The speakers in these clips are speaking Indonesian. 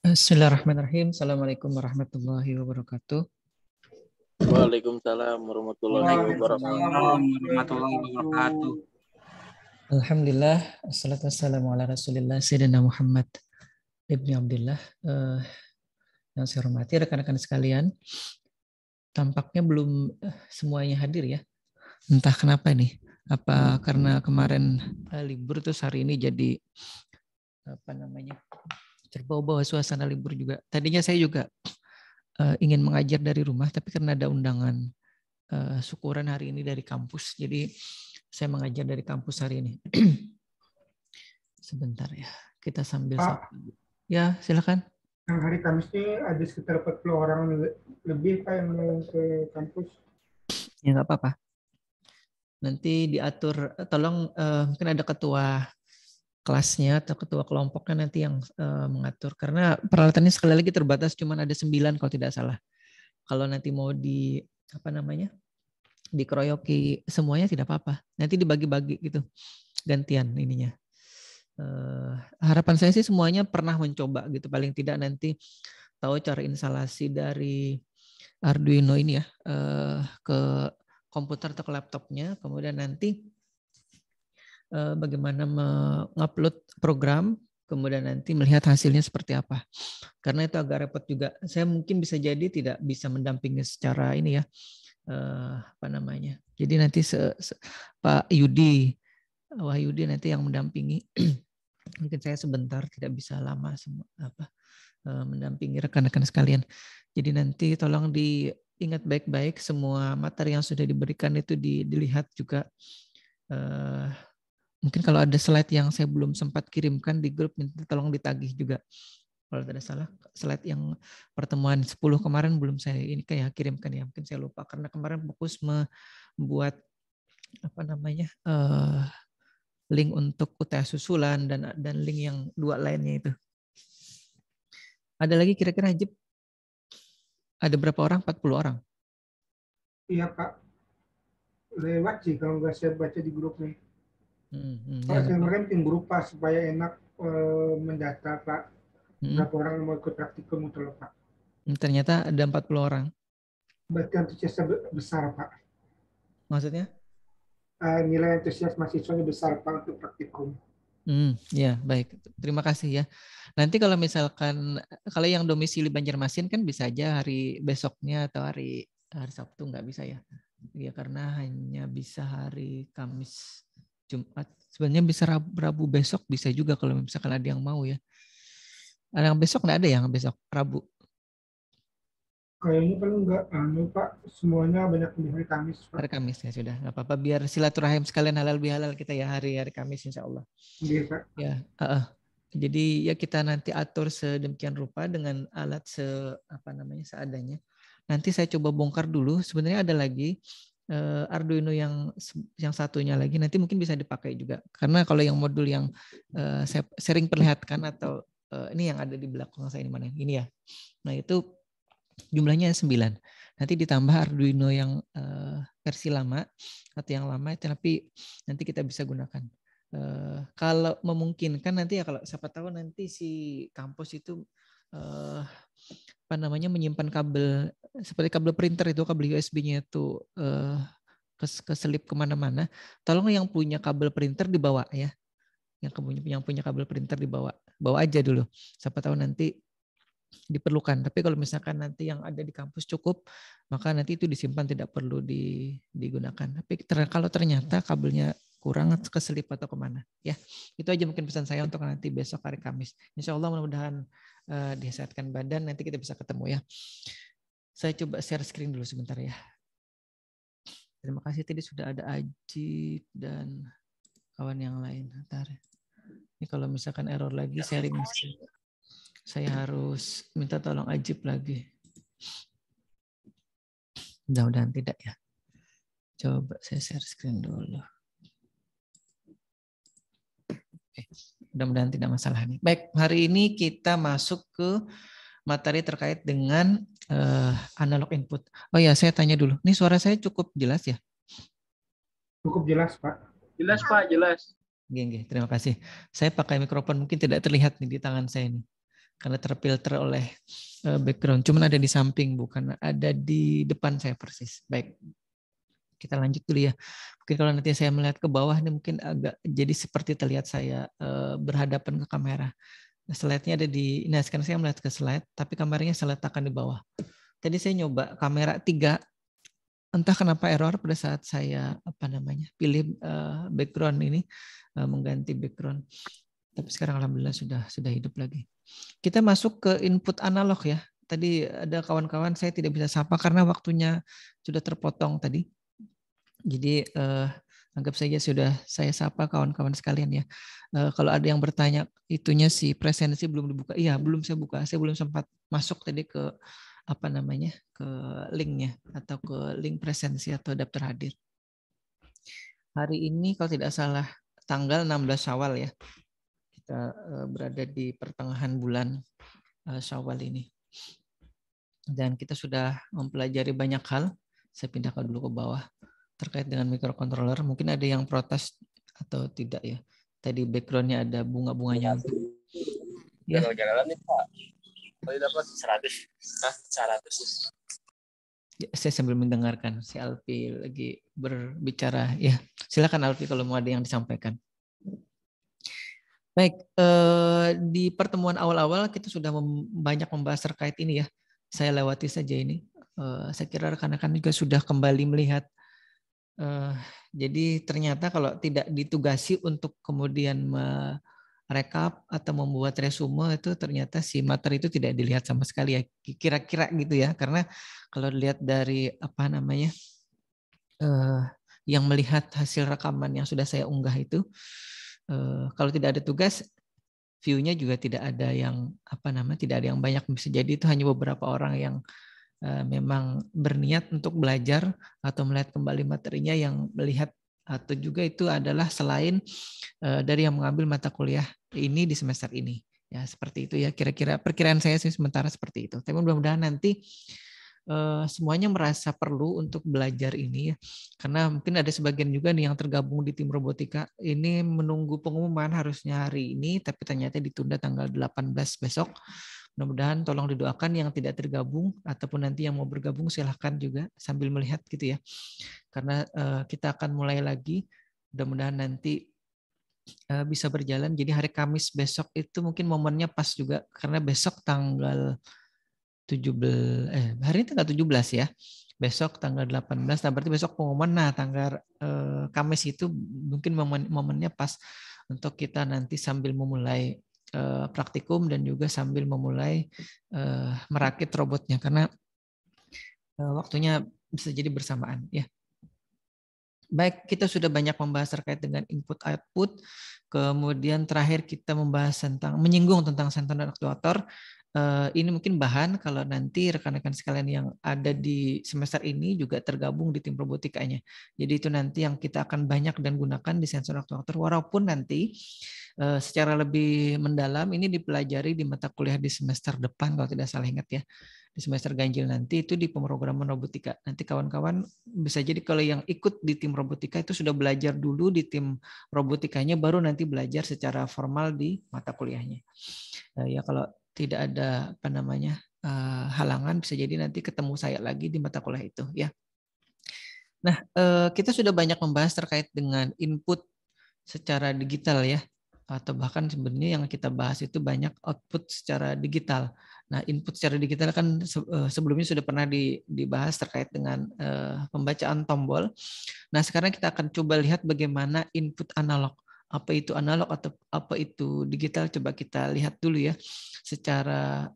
Bismillahirrahmanirrahim. Assalamualaikum warahmatullahi wabarakatuh. Waalaikumsalam warahmatullahi wabarakatuh. warahmatullahi wabarakatuh. Alhamdulillah, assalatu wassalamu ala rasulillah Sayyidina Muhammad ibni Abdullah. Yang saya hormati rekan-rekan sekalian, tampaknya belum semuanya hadir ya. Entah kenapa nih, apa karena kemarin libur terus hari ini jadi terbawa-bawa suasana libur juga. Tadinya saya juga ingin mengajar dari rumah, tapi karena ada undangan syukuran hari ini dari kampus, jadi saya mengajar dari kampus hari ini. Sebentar ya, kita sambil ya silakan. Yang hari Kamis ini ada sekitar 40 orang lebih Pak yang ke kampus. Ya nggak apa-apa. Nanti diatur, tolong mungkin ada ketua kelasnya atau ketua kelompoknya nanti yang mengatur. Karena peralatannya sekali lagi terbatas, cuma ada 9 kalau tidak salah. Kalau nanti mau dikeroyoki semuanya tidak apa-apa. Nanti dibagi-bagi gitu, gantian ininya. Harapan saya sih semuanya pernah mencoba gitu, paling tidak nanti tahu cara instalasi dari Arduino ini ya ke komputer atau ke laptopnya, kemudian nanti bagaimana mengupload program, kemudian nanti melihat hasilnya seperti apa. Karena itu agak repot juga. Saya mungkin bisa jadi tidak bisa mendampingi secara ini ya, Jadi nanti Pak Wahyudi nanti yang mendampingi. Mungkin saya sebentar, tidak bisa lama mendampingi rekan-rekan sekalian. Jadi nanti tolong diingat baik-baik semua materi yang sudah diberikan itu dilihat juga. Mungkin kalau ada slide yang saya belum sempat kirimkan di grup, tolong ditagih juga. Kalau tidak salah, slide yang pertemuan 10 kemarin belum saya ini kayak kirimkan ya. Mungkin saya lupa karena kemarin fokus membuat link untuk UTS susulan dan link yang 2 lainnya itu. Ada lagi kira-kira Hajib? Ada berapa orang? 40 orang? Iya Pak. Lewat sih kalau nggak saya baca di grup nih. Pak, saya kemarin tim grup Pak supaya enak mendata Pak. Berapa orang yang mau ikut praktikum itu loh Pak. Ternyata ada 40 orang. Berarti antusiasnya besar Pak. Maksudnya? Nilai antusias mahasiswanya besar Pak untuk praktikum. Ya baik, terima kasih ya. Nanti kalau misalkan kalau yang domisili Banjarmasin kan bisa aja hari besoknya atau hari Sabtu nggak bisa ya. Ya karena hanya bisa hari Kamis, Jumat. Sebenarnya bisa Rabu besok bisa juga kalau misalkan ada yang mau ya. Ada yang besok nggak ada yang besok Rabu? Kayaknya kan enggak, Pak. Semuanya banyak di hari Kamis, Pak. Hari Kamis ya sudah, nggak apa-apa. Biar silaturahim sekalian halal bihalal kita ya hari Kamis insya Allah. Iya, Pak. Ya, jadi ya kita nanti atur sedemikian rupa dengan alat seadanya. Nanti saya coba bongkar dulu. Sebenarnya ada lagi Arduino yang satunya lagi nanti mungkin bisa dipakai juga. Karena kalau yang modul yang saya sering perlihatkan atau ini yang ada di belakang saya ini mana? Ini ya. Nah itu jumlahnya 9. Nanti ditambah Arduino yang versi lama atau yang lama, tapi nanti kita bisa gunakan. Kalau memungkinkan nanti ya, kalau siapa tahu nanti si kampus itu menyimpan kabel seperti kabel printer itu, kabel USB-nya itu keselip kemana-mana. Tolong yang punya kabel printer dibawa ya, yang punya kabel printer dibawa, bawa aja dulu. Siapa tahu nanti diperlukan. Tapi kalau misalkan nanti yang ada di kampus cukup, maka nanti itu disimpan, tidak perlu digunakan. Tapi kalau ternyata kabelnya kurang, keselip atau kemana, ya itu aja mungkin pesan saya untuk nanti besok hari Kamis. Insya Allah mudah-mudahan disehatkan badan, nanti kita bisa ketemu ya. Saya coba share screen dulu sebentar ya. Terima kasih tadi sudah ada Ajib dan kawan yang lain. Bentar. Ini kalau misalkan error lagi sharing. Saya harus minta tolong Ajib lagi. Mudah-mudahan tidak ya. Coba saya share screen dulu. Mudah-mudahan tidak masalah nih. Baik, hari ini kita masuk ke materi terkait dengan analog input. Oh ya, saya tanya dulu. Ini suara saya cukup jelas ya? Cukup jelas, Pak. Jelas, Pak, jelas. Terima kasih. Saya pakai mikrofon mungkin tidak terlihat nih di tangan saya ini. karena terfilter oleh background. Cuman ada di samping, bukan ada di depan saya persis. Baik, kita lanjut dulu ya. Mungkin kalau nanti saya melihat ke bawah ini mungkin agak jadi seperti terlihat saya berhadapan ke kamera. Slide-nya ada di, nah sekarang saya melihat ke slide, tapi kameranya saya letakkan di bawah. Tadi saya nyoba kamera 3, entah kenapa error pada saat saya pilih background ini, mengganti background. Tapi sekarang alhamdulillah sudah hidup lagi. Kita masuk ke input analog ya. Tadi ada kawan-kawan saya tidak bisa sapa karena waktunya sudah terpotong tadi. Jadi anggap saja sudah saya sapa kawan-kawan sekalian ya. Kalau ada yang bertanya itunya si presensi belum dibuka. Iya, belum saya buka. Saya belum sempat masuk tadi ke ke linknya atau ke link presensi atau daftar hadir. Hari ini kalau tidak salah tanggal 16 Syawal ya. Kita berada di pertengahan bulan Syawal ini. Dan kita sudah mempelajari banyak hal. Saya pindahkan dulu ke bawah. Terkait dengan microcontroller, mungkin ada yang protes atau tidak ya. Tadi backgroundnya ada bunga-bunganya. Ya. Jalan nih Pak. Tadi dapat 100. 100. Ya, saya sambil mendengarkan si Alfi lagi berbicara. Ya, silakan Alfi kalau mau ada yang disampaikan. Baik, di pertemuan awal-awal kita sudah banyak membahas terkait ini ya. Saya lewati saja ini. Saya kira rekan-rekan juga sudah kembali melihat. Jadi ternyata kalau tidak ditugasi untuk kemudian merekap atau membuat resume itu ternyata si materi itu tidak dilihat sama sekali ya. Kira-kira gitu ya. Karena kalau dilihat dari yang melihat hasil rekaman yang sudah saya unggah itu, kalau tidak ada tugas, view-nya juga tidak ada yang tidak ada yang banyak. Bisa jadi itu hanya beberapa orang yang memang berniat untuk belajar atau melihat kembali materinya, yang melihat atau juga itu adalah selain dari yang mengambil mata kuliah ini di semester ini. Ya seperti itu ya, kira-kira perkiraan saya sih sementara seperti itu. Tapi mudah-mudahan nanti semuanya merasa perlu untuk belajar ini ya. Karena mungkin ada sebagian juga nih yang tergabung di tim robotika ini menunggu pengumuman harusnya hari ini, tapi ternyata ditunda tanggal 18 besok. Mudah-mudahan tolong didoakan yang tidak tergabung ataupun nanti yang mau bergabung silahkan juga sambil melihat gitu ya. Karena kita akan mulai lagi, mudah-mudahan nanti bisa berjalan. Jadi hari Kamis besok itu mungkin momennya pas juga karena besok tanggal 17 hari ini tanggal 17 ya. Besok tanggal 18, nah berarti besok pengumuman, nah tanggal Kamis itu mungkin momennya pas untuk kita nanti sambil memulai praktikum dan juga sambil memulai merakit robotnya karena waktunya bisa jadi bersamaan ya. Baik, kita sudah banyak membahas terkait dengan input output, kemudian terakhir kita membahas menyinggung tentang sensor dan aktuator. Ini mungkin bahan kalau nanti rekan-rekan sekalian yang ada di semester ini juga tergabung di tim robotikanya. Jadi itu nanti yang kita akan banyak dan gunakan di sensor aktuator, walaupun nanti secara lebih mendalam ini dipelajari di mata kuliah di semester depan kalau tidak salah ingat ya. Di semester ganjil nanti itu di pemrograman robotika. Nanti kawan-kawan bisa jadi kalau yang ikut di tim robotika itu sudah belajar dulu di tim robotikanya, baru nanti belajar secara formal di mata kuliahnya. Ya kalau tidak ada halangan bisa jadi nanti ketemu saya lagi di mata kuliah itu ya. Nah, kita sudah banyak membahas terkait dengan input secara digital ya, atau bahkan sebenarnya yang kita bahas itu banyak output secara digital. Nah, input secara digital kan sebelumnya sudah pernah dibahas terkait dengan pembacaan tombol. Nah, sekarang kita akan coba lihat bagaimana input analog. Apa itu analog atau apa itu digital? Coba kita lihat dulu ya, secara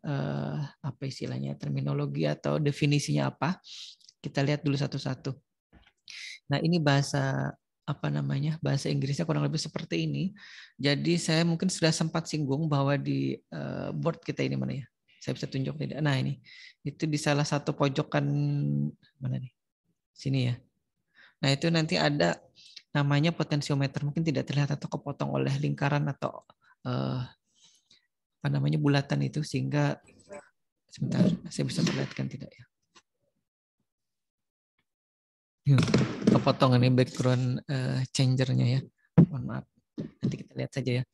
apa istilahnya, terminologi atau definisinya apa. Kita lihat dulu satu-satu. Nah, ini bahasa bahasa Inggrisnya kurang lebih seperti ini. Jadi saya mungkin sudah sempat singgung bahwa di board kita ini mana ya? Saya bisa tunjuk tidak? Nah ini, itu di salah satu pojokan mana nih? Sini ya. Nah itu nanti ada namanya potensiometer, mungkin tidak terlihat atau kepotong oleh lingkaran atau bulatan itu, sehingga sebentar saya bisa perlihatkan tidak ya? Kepotong ini background changernya ya. Mohon maaf. Nanti kita lihat saja ya.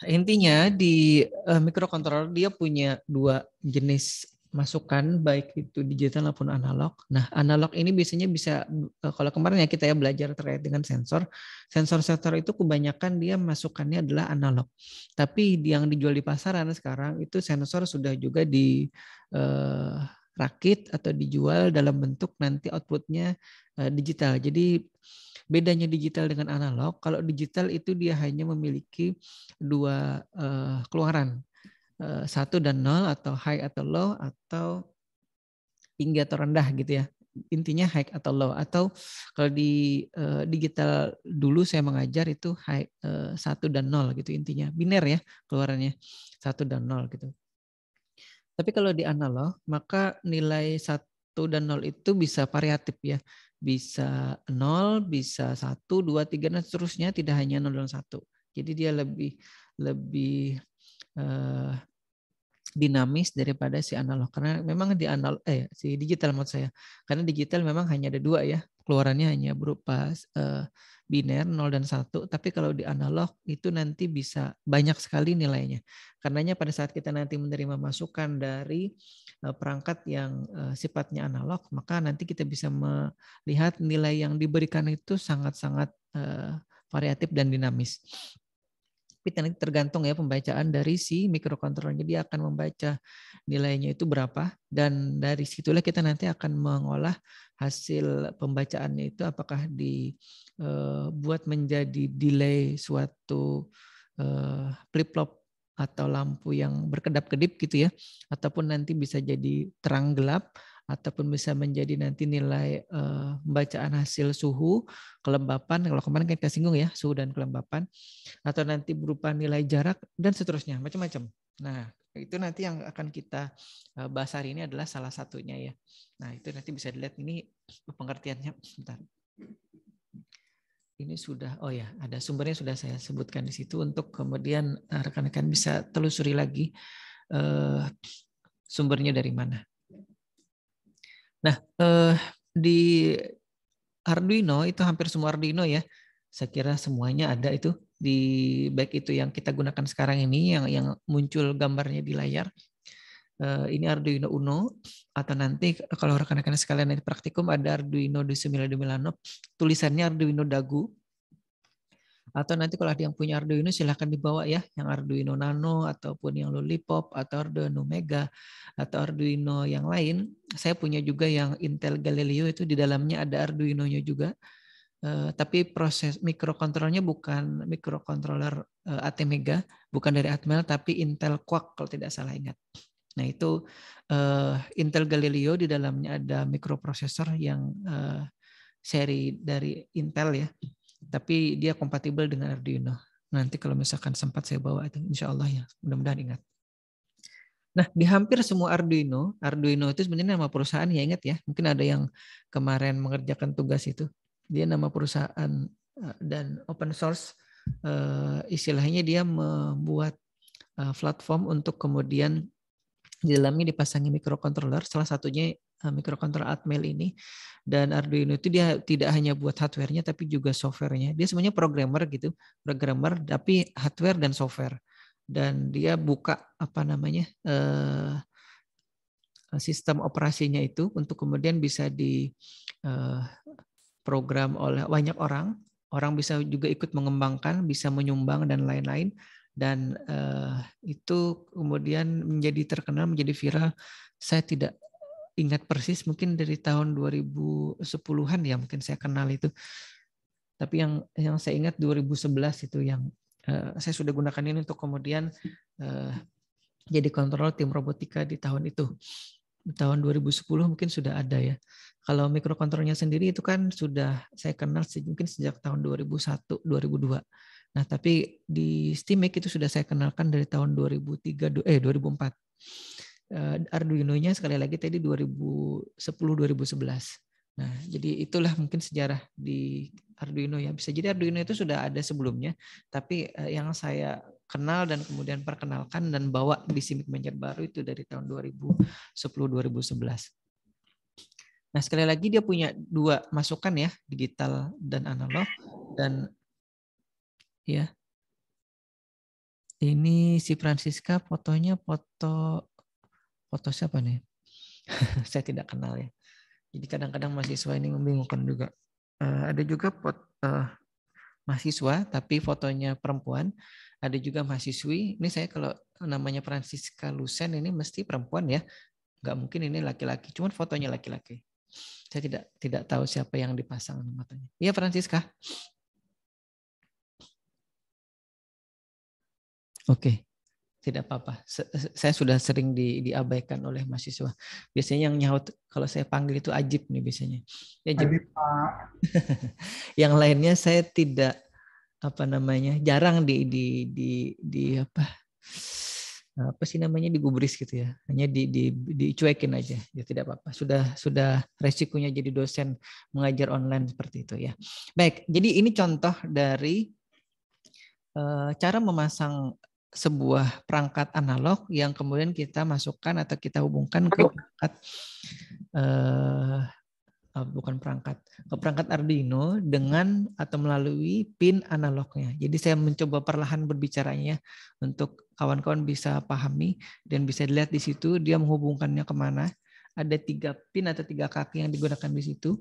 Intinya di microcontroller dia punya dua jenis masukan, baik itu digital maupun analog. Nah, analog ini biasanya bisa, kalau kemarin ya kita ya belajar terkait dengan sensor. Sensor-sensor itu kebanyakan dia masukannya adalah analog. Tapi yang dijual di pasaran sekarang itu sensor sudah juga dirakit atau dijual dalam bentuk nanti outputnya digital. Jadi bedanya digital dengan analog, kalau digital itu dia hanya memiliki dua keluaran, 1 dan 0 atau high atau low atau tinggi atau rendah gitu ya. Intinya high atau low, atau kalau di digital dulu saya mengajar itu high 1 dan 0 gitu, intinya biner ya keluarannya 1 dan 0 gitu. Tapi kalau di analog maka nilai 1 dan 0 itu bisa variatif ya. Bisa 0, bisa 1, 2, 3 dan seterusnya, tidak hanya 0 dan 1. Jadi dia lebih dinamis daripada si analog, karena memang di analog si digital maksud saya, karena digital memang hanya ada dua ya, keluarannya hanya berupa biner 0 dan 1, tapi kalau di analog itu nanti bisa banyak sekali nilainya. Karenanya pada saat kita nanti menerima masukan dari perangkat yang sifatnya analog, maka nanti kita bisa melihat nilai yang diberikan itu sangat-sangat variatif dan dinamis. Tapi nanti tergantung ya pembacaan dari si microcontrollernya, dia akan membaca nilainya itu berapa, dan dari situlah kita nanti akan mengolah hasil pembacaannya itu apakah dibuat menjadi delay suatu flip-flop atau lampu yang berkedap-kedip gitu ya, ataupun nanti bisa jadi terang gelap, ataupun bisa menjadi nanti nilai pembacaan hasil suhu, kelembapan, kalau kemarin kita singgung ya suhu dan kelembapan, atau nanti berupa nilai jarak dan seterusnya, macam-macam. Nah, itu nanti yang akan kita bahas hari ini adalah salah satunya ya. Nah, itu nanti bisa dilihat ini pengertiannya. Bentar. Ini sudah, oh ya, ada sumbernya sudah saya sebutkan di situ untuk kemudian rekan-rekan bisa telusuri lagi sumbernya dari mana. Nah, di Arduino itu hampir semua Arduino ya. Saya kira semuanya ada itu, di baik itu yang kita gunakan sekarang ini yang muncul gambarnya di layar. Ini Arduino Uno, atau nanti kalau rekan-rekan sekalian di praktikum ada Arduino D9 de Milano, tulisannya Arduino Dagu. Atau nanti kalau ada yang punya Arduino silahkan dibawa ya, yang Arduino Nano ataupun yang Lollipop atau Arduino Mega atau Arduino yang lain. Saya punya juga yang Intel Galileo, itu di dalamnya ada Arduino-nya juga. Tapi proses mikrokontrollernya bukan mikrokontroller ATmega, bukan dari Atmel, tapi Intel Quark kalau tidak salah ingat. Nah itu Intel Galileo, di dalamnya ada mikroprosesor yang seri dari Intel ya, tapi dia kompatibel dengan Arduino. Nanti kalau misalkan sempat saya bawa itu, insya Allah ya, mudah-mudahan ingat. Nah, di hampir semua Arduino itu sebenarnya nama perusahaan ya, ingat ya. Mungkin ada yang kemarin mengerjakan tugas itu. Dia nama perusahaan dan open source, istilahnya dia membuat platform untuk kemudian di dalamnya dipasangi microcontroller, salah satunya microcontroller Atmel ini. Dan Arduino itu dia tidak hanya buat hardware-nya tapi juga software-nya. Dia sebenarnya programmer gitu, programmer tapi hardware dan software. Dan dia buka sistem operasinya itu untuk kemudian bisa diprogram oleh banyak orang. Orang bisa juga ikut mengembangkan, bisa menyumbang dan lain-lain. Dan itu kemudian menjadi terkenal, menjadi viral. Saya tidak ingat persis, mungkin dari tahun 2010-an ya mungkin saya kenal itu. Tapi yang saya ingat 2011 itu yang saya sudah gunakan ini untuk kemudian jadi kontrol tim robotika di tahun itu. Di tahun 2010 mungkin sudah ada ya. Kalau mikrokontrolnya sendiri itu kan sudah saya kenal mungkin sejak tahun 2001, 2002. Nah, tapi di STIMIC itu sudah saya kenalkan dari tahun 2004. Arduino-nya sekali lagi tadi 2010-2011. Nah, jadi itulah mungkin sejarah di Arduino ya. Bisa jadi Arduino itu sudah ada sebelumnya, tapi yang saya kenal dan kemudian perkenalkan dan bawa di SIMIC Banjarbaru itu dari tahun 2010-2011. Nah, sekali lagi dia punya dua masukan ya, digital dan analog, dan ya Ini si Francisca fotonya foto siapa nih? Saya tidak kenal ya. Jadi kadang-kadang mahasiswa ini membingungkan juga. Ada juga mahasiswa tapi fotonya perempuan. Ada juga mahasiswi. Ini saya kalau namanya Francisca Lucen ini mesti perempuan ya. Nggak mungkin ini laki-laki. Cuman fotonya laki-laki. Saya tidak tahu siapa yang dipasang matanya. Iya Francisca. Oke. Tidak apa-apa. Saya sudah sering diabaikan oleh mahasiswa. Biasanya yang nyaut kalau saya panggil itu Ajib nih biasanya. Ya, Ajib. Yang lainnya saya tidak jarang di apa sih namanya digubris gitu ya. Hanya dicuekin aja. Ya tidak apa-apa. Sudah resikonya jadi dosen mengajar online seperti itu ya. Baik, jadi ini contoh dari cara memasang sebuah perangkat analog yang kemudian kita masukkan atau kita hubungkan ke perangkat ke perangkat Arduino dengan atau melalui pin analognya. Jadi saya mencoba perlahan berbicaranya untuk kawan-kawan bisa pahami dan bisa dilihat di situ dia menghubungkannya kemana. Ada 3 pin atau 3 kaki yang digunakan di situ.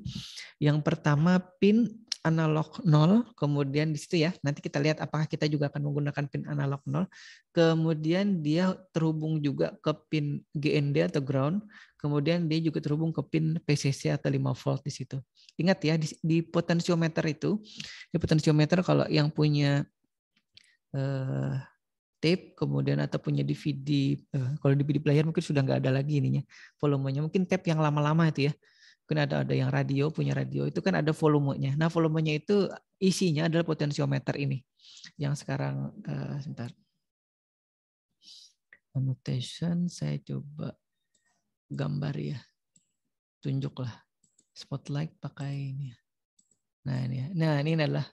Yang pertama pin analog 0, kemudian di situ ya, nanti kita lihat apakah kita juga akan menggunakan pin analog 0. Kemudian dia terhubung juga ke pin GND atau ground, kemudian dia juga terhubung ke pin PCC atau 5 volt di situ. Ingat ya, di potensiometer itu, di potensiometer kalau yang punya tape kemudian atau punya DVD, kalau DVD player mungkin sudah nggak ada lagi ininya, volumenya mungkin tape yang lama-lama itu ya. Mungkin ada yang radio, punya radio, itu kan ada volumenya. Nah, volumenya itu isinya adalah potensiometer ini. Yang sekarang, sebentar. Annotation, saya coba gambar ya. Tunjuklah. Spotlight pakai ini. Nah, ini ya. Nah, ini adalah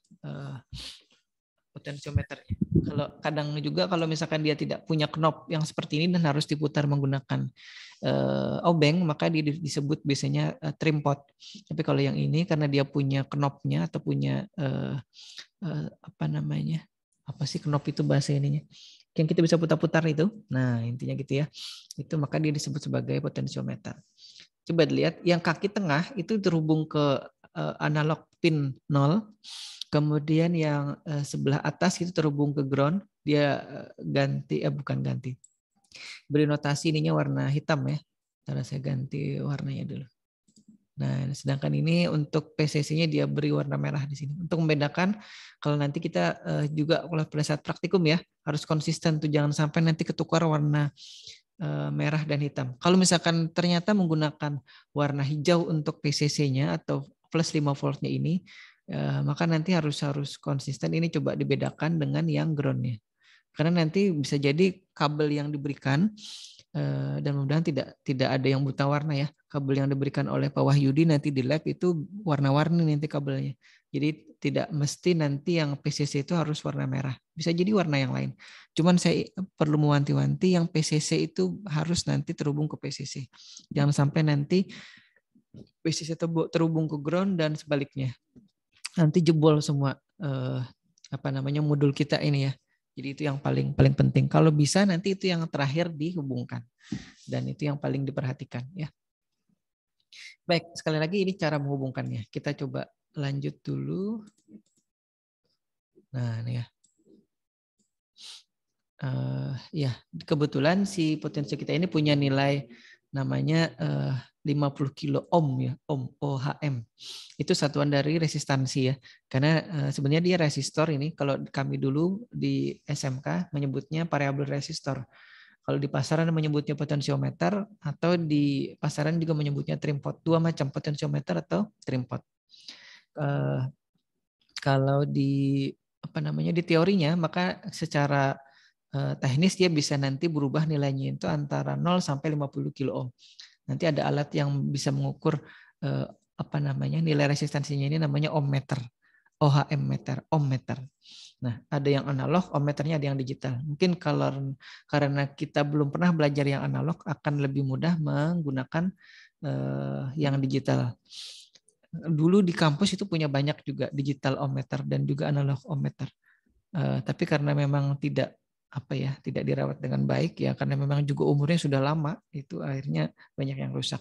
potensiometernya. Kalau kadang juga kalau misalkan dia tidak punya knob yang seperti ini dan harus diputar menggunakan obeng, maka dia disebut biasanya trim pot. Tapi kalau yang ini karena dia punya knobnya atau punya apa sih knob itu bahasa ininya, yang kita bisa putar-putar itu. Nah intinya gitu ya. Itu maka dia disebut sebagai potensiometer. Coba dilihat yang kaki tengah itu terhubung ke analog pin 0. Kemudian yang sebelah atas itu terhubung ke ground, dia bukan ganti. Beri notasi ininya warna hitam ya. Ntar saya ganti warnanya dulu. Nah, sedangkan ini untuk PCC-nya dia beri warna merah di sini. Untuk membedakan kalau nanti kita juga pada saat praktikum ya, harus konsisten tuh, jangan sampai nanti ketukar warna merah dan hitam. Kalau misalkan ternyata menggunakan warna hijau untuk PCC-nya atau plus 5 voltnya ini, maka nanti harus konsisten. Ini coba dibedakan dengan yang ground-nya. Karena nanti bisa jadi kabel yang diberikan, dan mudah-mudahan tidak ada yang buta warna ya. Kabel yang diberikan oleh Pak Wahyudi nanti di lab itu warna-warni nanti kabelnya. Jadi tidak mesti nanti yang PCC itu harus warna merah. Bisa jadi warna yang lain. Cuman saya perlu mewanti-wanti yang PCC itu harus nanti terhubung ke PCC. Jangan sampai nanti PCC terhubung ke ground dan sebaliknya. Nanti jebol semua modul kita ini ya. Jadi itu yang paling penting. Kalau bisa nanti itu yang terakhir dihubungkan. Dan itu yang paling diperhatikan ya. Baik, sekali lagi ini cara menghubungkannya. Kita coba lanjut dulu. Nah, ini ya. Ya, kebetulan si potensi kita ini punya nilai namanya 50 kilo ohm ya, ohm. Itu satuan dari resistansi ya. Karena sebenarnya dia resistor ini, kalau kami dulu di SMK menyebutnya variabel resistor. Kalau di pasaran menyebutnya potensiometer, atau di pasaran juga menyebutnya trim pot. 2 macam potensiometer atau trim pot. Kalau di di teorinya, maka secara teknis dia bisa nanti berubah nilainya itu antara 0 sampai 50 kilo ohm. Nanti ada alat yang bisa mengukur nilai resistansinya, ini namanya ohmmeter. OHM meter, ohm meter. Nah, ada yang analog, ohm meternya ada yang digital. Mungkin karena kita belum pernah belajar yang analog, akan lebih mudah menggunakan yang digital. Dulu di kampus itu punya banyak juga digital ohm meter dan juga analog ohm meter. Tapi karena memang tidak tidak dirawat dengan baik ya, karena memang juga umurnya sudah lama, itu akhirnya banyak yang rusak.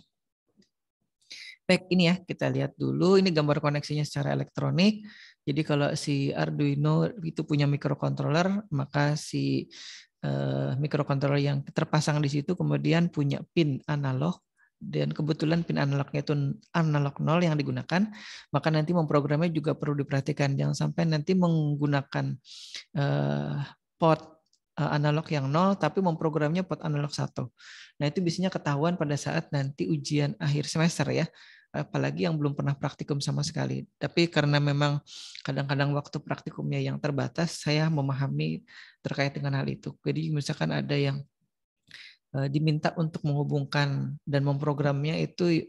Baik, ini ya kita lihat dulu, ini gambar koneksinya secara elektronik. Jadi kalau si Arduino itu punya microcontroller, maka si microcontroller yang terpasang di situ kemudian punya pin analog, dan kebetulan pin analognya itu analog 0 yang digunakan, maka nanti memprogramnya juga perlu diperhatikan, jangan sampai nanti menggunakan port analog yang 0 tapi memprogramnya port analog 1. Nah, itu biasanya ketahuan pada saat nanti ujian akhir semester ya. Apalagi yang belum pernah praktikum sama sekali. Tapi karena memang kadang-kadang waktu praktikumnya yang terbatas, saya memahami terkait dengan hal itu. Jadi misalkan ada yang diminta untuk menghubungkan dan memprogramnya itu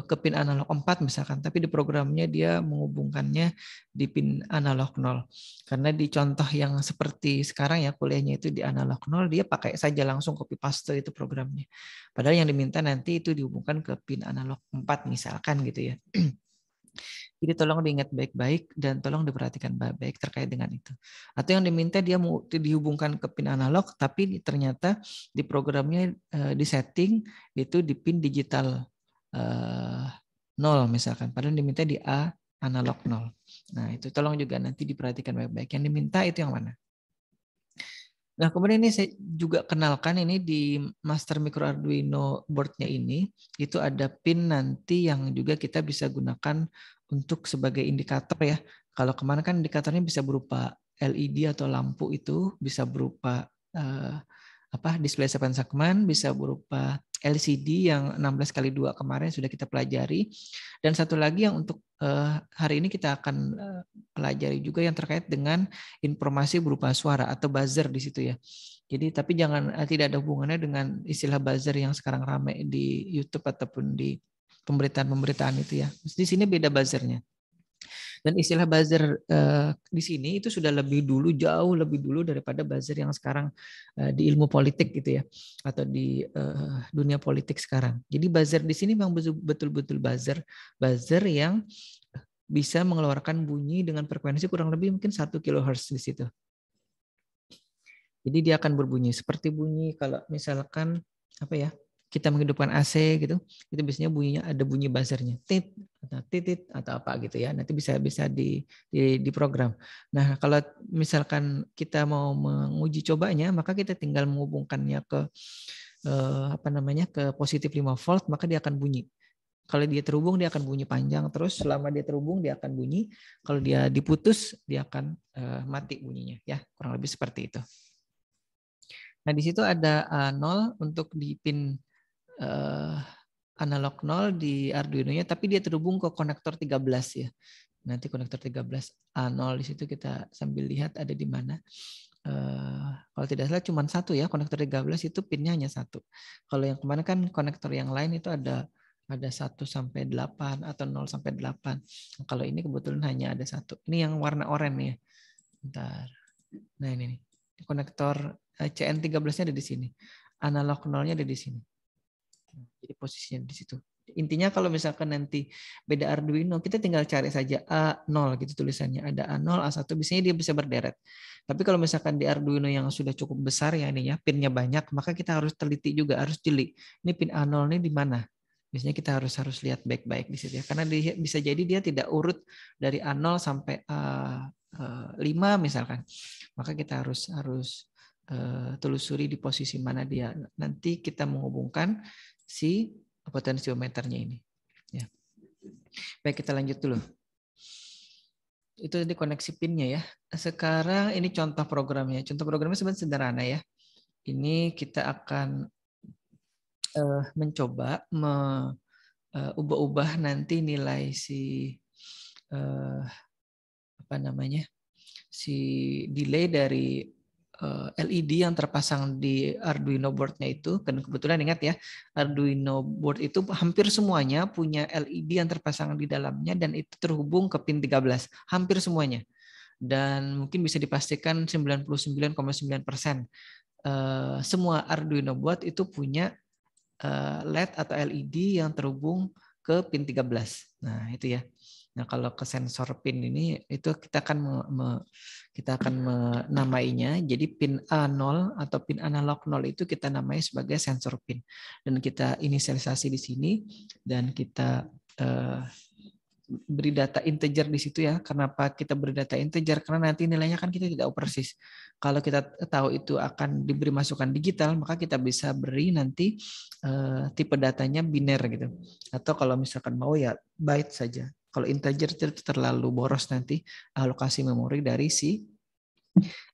ke pin analog 4 misalkan, tapi di programnya dia menghubungkannya di pin analog 0. Karena di contoh yang seperti sekarang ya, kuliahnya itu di analog 0, dia pakai saja langsung copy paste itu programnya. Padahal yang diminta nanti itu dihubungkan ke pin analog 4 misalkan gitu ya. Jadi tolong diingat baik-baik dan tolong diperhatikan baik-baik terkait dengan itu. Atau yang diminta dia mau dihubungkan ke pin analog, tapi ternyata di programnya disetting itu di pin digital 0 misalkan. Padahal diminta di A analog 0. Nah itu tolong juga nanti diperhatikan baik-baik. Yang diminta itu yang mana? Nah, kemudian ini saya juga kenalkan ini di Master Micro Arduino board-nya ini, itu ada pin nanti yang juga kita bisa gunakan untuk sebagai indikator ya. Kalau kemarin kan indikatornya bisa berupa LED atau lampu, itu bisa berupa display 7 segmen, bisa berupa LCD yang 16x2 kemarin sudah kita pelajari. Dan satu lagi yang untuk hari ini kita akan pelajari juga yang terkait dengan informasi berupa suara atau buzzer di situ ya. Jadi tapi tidak ada hubungannya dengan istilah buzzer yang sekarang ramai di YouTube ataupun di pemberitaan itu ya. Di sini beda buzzernya. Dan istilah buzzer di sini itu sudah jauh lebih dulu daripada buzzer yang sekarang di ilmu politik gitu ya, atau di dunia politik sekarang. Jadi buzzer di sini memang betul-betul buzzer yang bisa mengeluarkan bunyi dengan frekuensi kurang lebih mungkin 1 kHz di situ. Jadi dia akan berbunyi seperti bunyi kalau misalkan kita menghidupkan AC gitu, itu biasanya bunyinya ada bunyi buzzernya, tit atau titit atau apa gitu ya. Nanti bisa diprogram. Nah, kalau misalkan kita mau menguji cobanya, maka kita tinggal menghubungkannya ke ke positif 5 volt, maka dia akan bunyi. Kalau dia terhubung dia akan bunyi panjang terus, selama dia terhubung dia akan bunyi. Kalau dia diputus dia akan mati bunyinya ya, kurang lebih seperti itu. Nah, di situ ada 0 untuk di pin analog 0 di Arduino-nya, tapi dia terhubung ke konektor 13 ya. Nanti konektor 13 A0 di situ kita sambil lihat ada di mana. Kalau tidak salah cuma satu ya, konektor 13 itu pinnya hanya satu. Kalau yang kemarin kan konektor yang lain itu ada 1 sampai 8 atau 0 sampai 8. Kalau ini kebetulan hanya ada satu. Ini yang warna oranye ya. Bentar. Nah ini nih. Konektor CN13-nya ada di sini. Analog 0-nya ada di sini. Jadi posisinya di situ. Intinya kalau misalkan nanti beda Arduino, kita tinggal cari saja A0 gitu tulisannya. Ada A0, A1, biasanya dia bisa berderet. Tapi kalau misalkan di Arduino yang sudah cukup besar ya ininya, pinnya banyak, maka kita harus teliti juga, harus jeli. Ini pin A0 ini di mana? Biasanya kita harus lihat baik-baik di situ ya. Karena bisa jadi dia tidak urut dari A0 sampai A5 misalkan. Maka kita harus telusuri di posisi mana dia. Nanti kita menghubungkan si potensiometernya ini. Ya. Baik, kita lanjut dulu. Itu tadi koneksi pinnya ya. Sekarang ini contoh programnya. Contoh programnya sebenarnya sederhana ya. Ini kita akan mencoba ubah-ubah nanti nilai si si delay dari LED yang terpasang di Arduino board-nya itu. Dan kebetulan ingat ya, Arduino board itu hampir semuanya punya LED yang terpasang di dalamnya dan itu terhubung ke pin 13, hampir semuanya. Dan mungkin bisa dipastikan 99,9% semua Arduino board itu punya LED atau LED yang terhubung ke pin 13. Nah, itu ya. Nah, kalau ke sensor pin ini itu kita akan menamainya. Jadi pin A0 atau pin analog 0 itu kita namai sebagai sensor pin. Dan kita inisialisasi di sini dan kita beri data integer di situ ya. Kenapa kita beri data integer? Karena nanti nilainya kan kita tidak tahu persis. Kalau kita tahu itu akan diberi masukan digital, maka kita bisa beri nanti tipe datanya biner gitu. Atau kalau misalkan mau ya byte saja. Kalau integer itu terlalu boros nanti alokasi memori dari si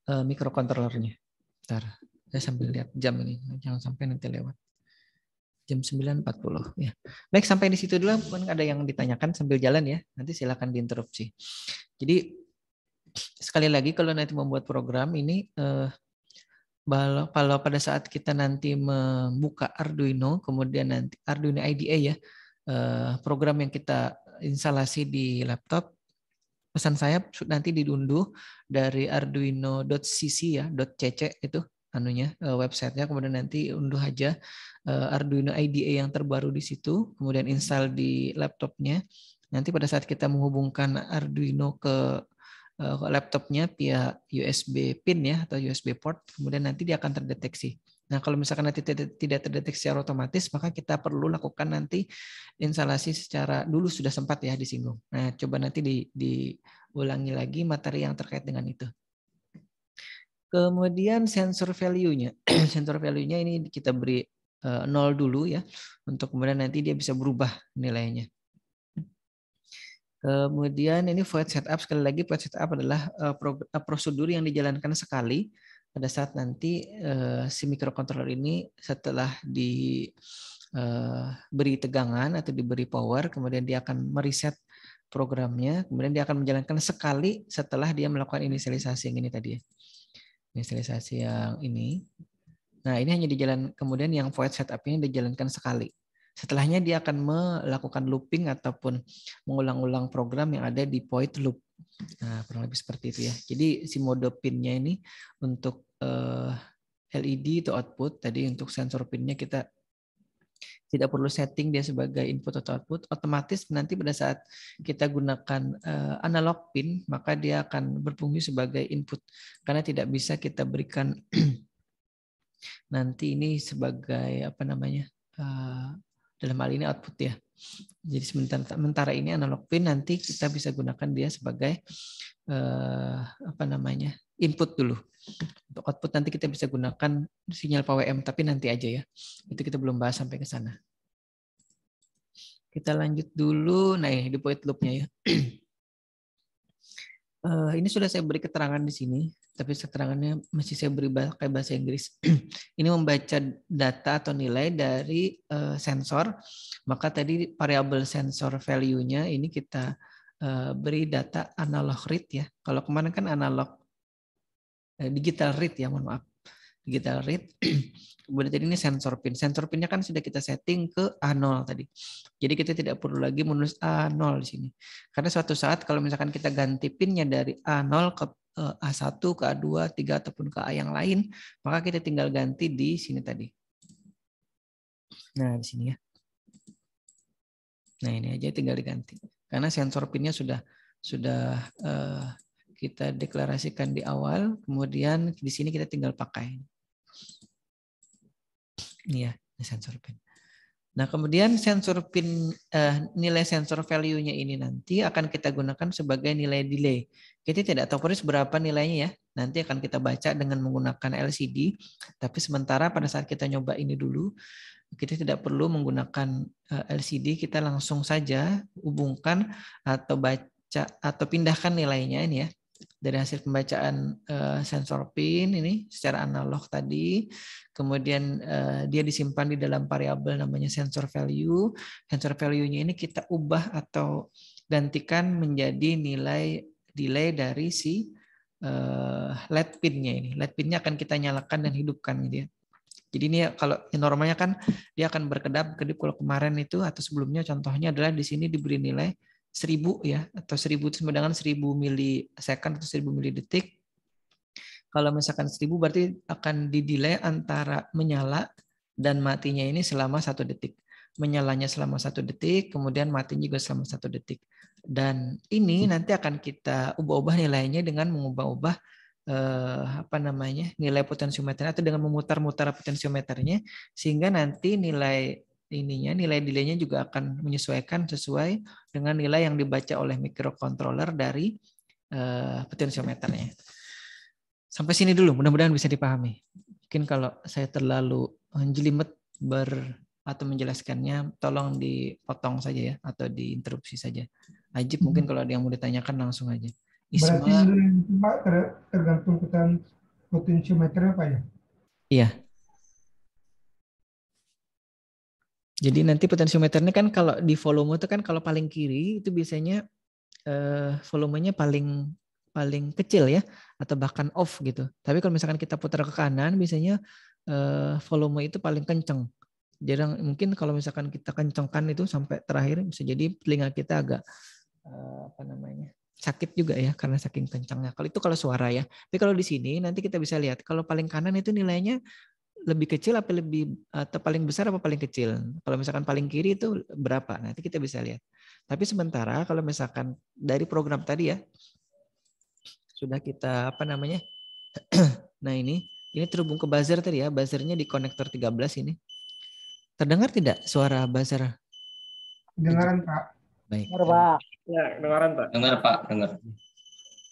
microcontrollernya. Bentar, saya sambil lihat jam ini, jangan sampai nanti lewat. Jam 9.40 ya. Baik, sampai di situ dulu. Mungkin ada yang ditanyakan sambil jalan ya. Nanti silakan diinterupsi. Jadi sekali lagi kalau nanti membuat program ini kalau pada saat kita nanti membuka Arduino, kemudian nanti Arduino IDE ya, program yang kita instalasi di laptop, pesan saya nanti diunduh dari arduino.cc ya, .cc itu anunya websitenya, kemudian nanti unduh aja Arduino IDE yang terbaru di situ, kemudian install di laptopnya. Nanti pada saat kita menghubungkan Arduino ke laptopnya via USB pin ya atau USB port, kemudian nanti dia akan terdeteksi. Nah, kalau misalkan nanti tidak terdeteksi secara otomatis, maka kita perlu lakukan nanti instalasi secara dulu sudah sempat ya disinggung. Nah, coba nanti diulangi lagi materi yang terkait dengan itu. Kemudian sensor value-nya. Sensor value-nya ini kita beri 0 dulu ya, untuk kemudian nanti dia bisa berubah nilainya. Kemudian ini void setup, sekali lagi void setup adalah prosedur yang dijalankan sekali pada saat nanti si microcontroller ini setelah diberi tegangan atau diberi power, kemudian dia akan mereset programnya, kemudian dia akan menjalankan sekali setelah dia melakukan inisialisasi yang ini tadi ya. Inisialisasi yang ini. Nah, ini hanya dijalankan, kemudian yang void setup ini dijalankan sekali. Setelahnya dia akan melakukan looping ataupun mengulang-ulang program yang ada di void loop. Nah, kurang lebih seperti itu ya. Jadi si mode pinnya ini untuk LED itu output, tadi untuk sensor pinnya kita tidak perlu setting dia sebagai input atau output, otomatis nanti pada saat kita gunakan analog pin, maka dia akan berfungsi sebagai input. Karena tidak bisa kita berikan nanti ini sebagai apa namanya, dalam hal ini output ya. Jadi sementara ini analog pin, nanti kita bisa gunakan dia sebagai apa namanya, input dulu. Untuk output nanti kita bisa gunakan sinyal PWM, tapi nanti aja ya. Itu kita belum bahas sampai ke sana. Kita lanjut dulu. Nah, ini di void loop-nya ya. Ini sudah saya beri keterangan di sini, tapi keterangannya masih saya beri pakai bahasa Inggris. Ini membaca data atau nilai dari sensor, maka tadi variabel sensor value-nya ini kita beri data analog read ya. Kalau kemarin kan analog digital read ya, mohon maaf. Digital read. Kemudian tadi ini sensor pin. Sensor pinnya kan sudah kita setting ke A0 tadi. Jadi kita tidak perlu lagi menulis A0 di sini. Karena suatu saat kalau misalkan kita ganti pinnya dari A0 ke A1, ke A2, 3 ataupun ke A yang lain, maka kita tinggal ganti di sini tadi. Nah, di sini ya. Nah, ini aja tinggal diganti. Karena sensor pinnya sudah kita deklarasikan di awal, kemudian di sini kita tinggal pakai. Ini ya, sensor pin. Nah, kemudian sensor pin, nilai sensor value-nya ini nanti akan kita gunakan sebagai nilai delay. Kita tidak tahu persis berapa nilainya ya. Nanti akan kita baca dengan menggunakan LCD. Tapi sementara pada saat kita nyoba ini dulu, kita tidak perlu menggunakan LCD. Kita langsung saja hubungkan atau baca atau pindahkan nilainya ini ya. Dari hasil pembacaan sensor pin ini secara analog tadi, kemudian dia disimpan di dalam variabel namanya sensor value. Sensor value-nya ini kita ubah atau gantikan menjadi nilai delay dari si LED pin-nya ini. LED pin-nya akan kita nyalakan dan hidupkan gitu ya. Jadi ini kalau normalnya kan dia akan berkedap-kedip. Kalau kemarin itu atau sebelumnya contohnya adalah di sini diberi nilai 1000 ya, atau 1000 itu sama dengan 1000 milisecond atau 1000 milidetik. Kalau misalkan 1000 berarti akan didelay antara menyala dan matinya ini selama 1 detik. menyalanya selama 1 detik, kemudian mati juga selama 1 detik. Dan ini nanti akan kita ubah-ubah nilainya dengan mengubah-ubah nilai potensiometernya atau dengan memutar-mutar potensiometernya, sehingga nanti nilai delaynya juga akan menyesuaikan sesuai dengan nilai yang dibaca oleh microcontroller dari potensiometernya. Sampai sini dulu, mudah-mudahan bisa dipahami. Mungkin kalau saya terlalu jelimet atau menjelaskannya, tolong dipotong saja ya, atau diinterupsi saja. Ajib, mungkin kalau ada yang mau ditanyakan langsung aja. Isma, berarti Pak tergantung potensiometernya Pak ya? Iya. Jadi nanti potensiometernya kan kalau di volume itu kan kalau paling kiri itu biasanya volumenya paling kecil ya, atau bahkan off gitu. Tapi kalau misalkan kita putar ke kanan biasanya volume itu paling kenceng. Jarang, mungkin kalau misalkan kita kencengkan itu sampai terakhir bisa jadi telinga kita agak sakit juga ya karena saking kencangnya. Kalau suara ya. Tapi kalau di sini nanti kita bisa lihat kalau paling kanan itu nilainya lebih kecil atau paling besar apa paling kecil. Kalau misalkan paling kiri itu berapa? Nanti kita bisa lihat. Tapi sementara kalau misalkan dari program tadi ya sudah kita nah ini terhubung ke buzzer tadi ya. Buzzernya di konektor 13 ini. Terdengar tidak suara buzzer? Dengaran Pak. Baik. Dengar Pak. Ya, dengaran Pak. Dengar Pak, dengar.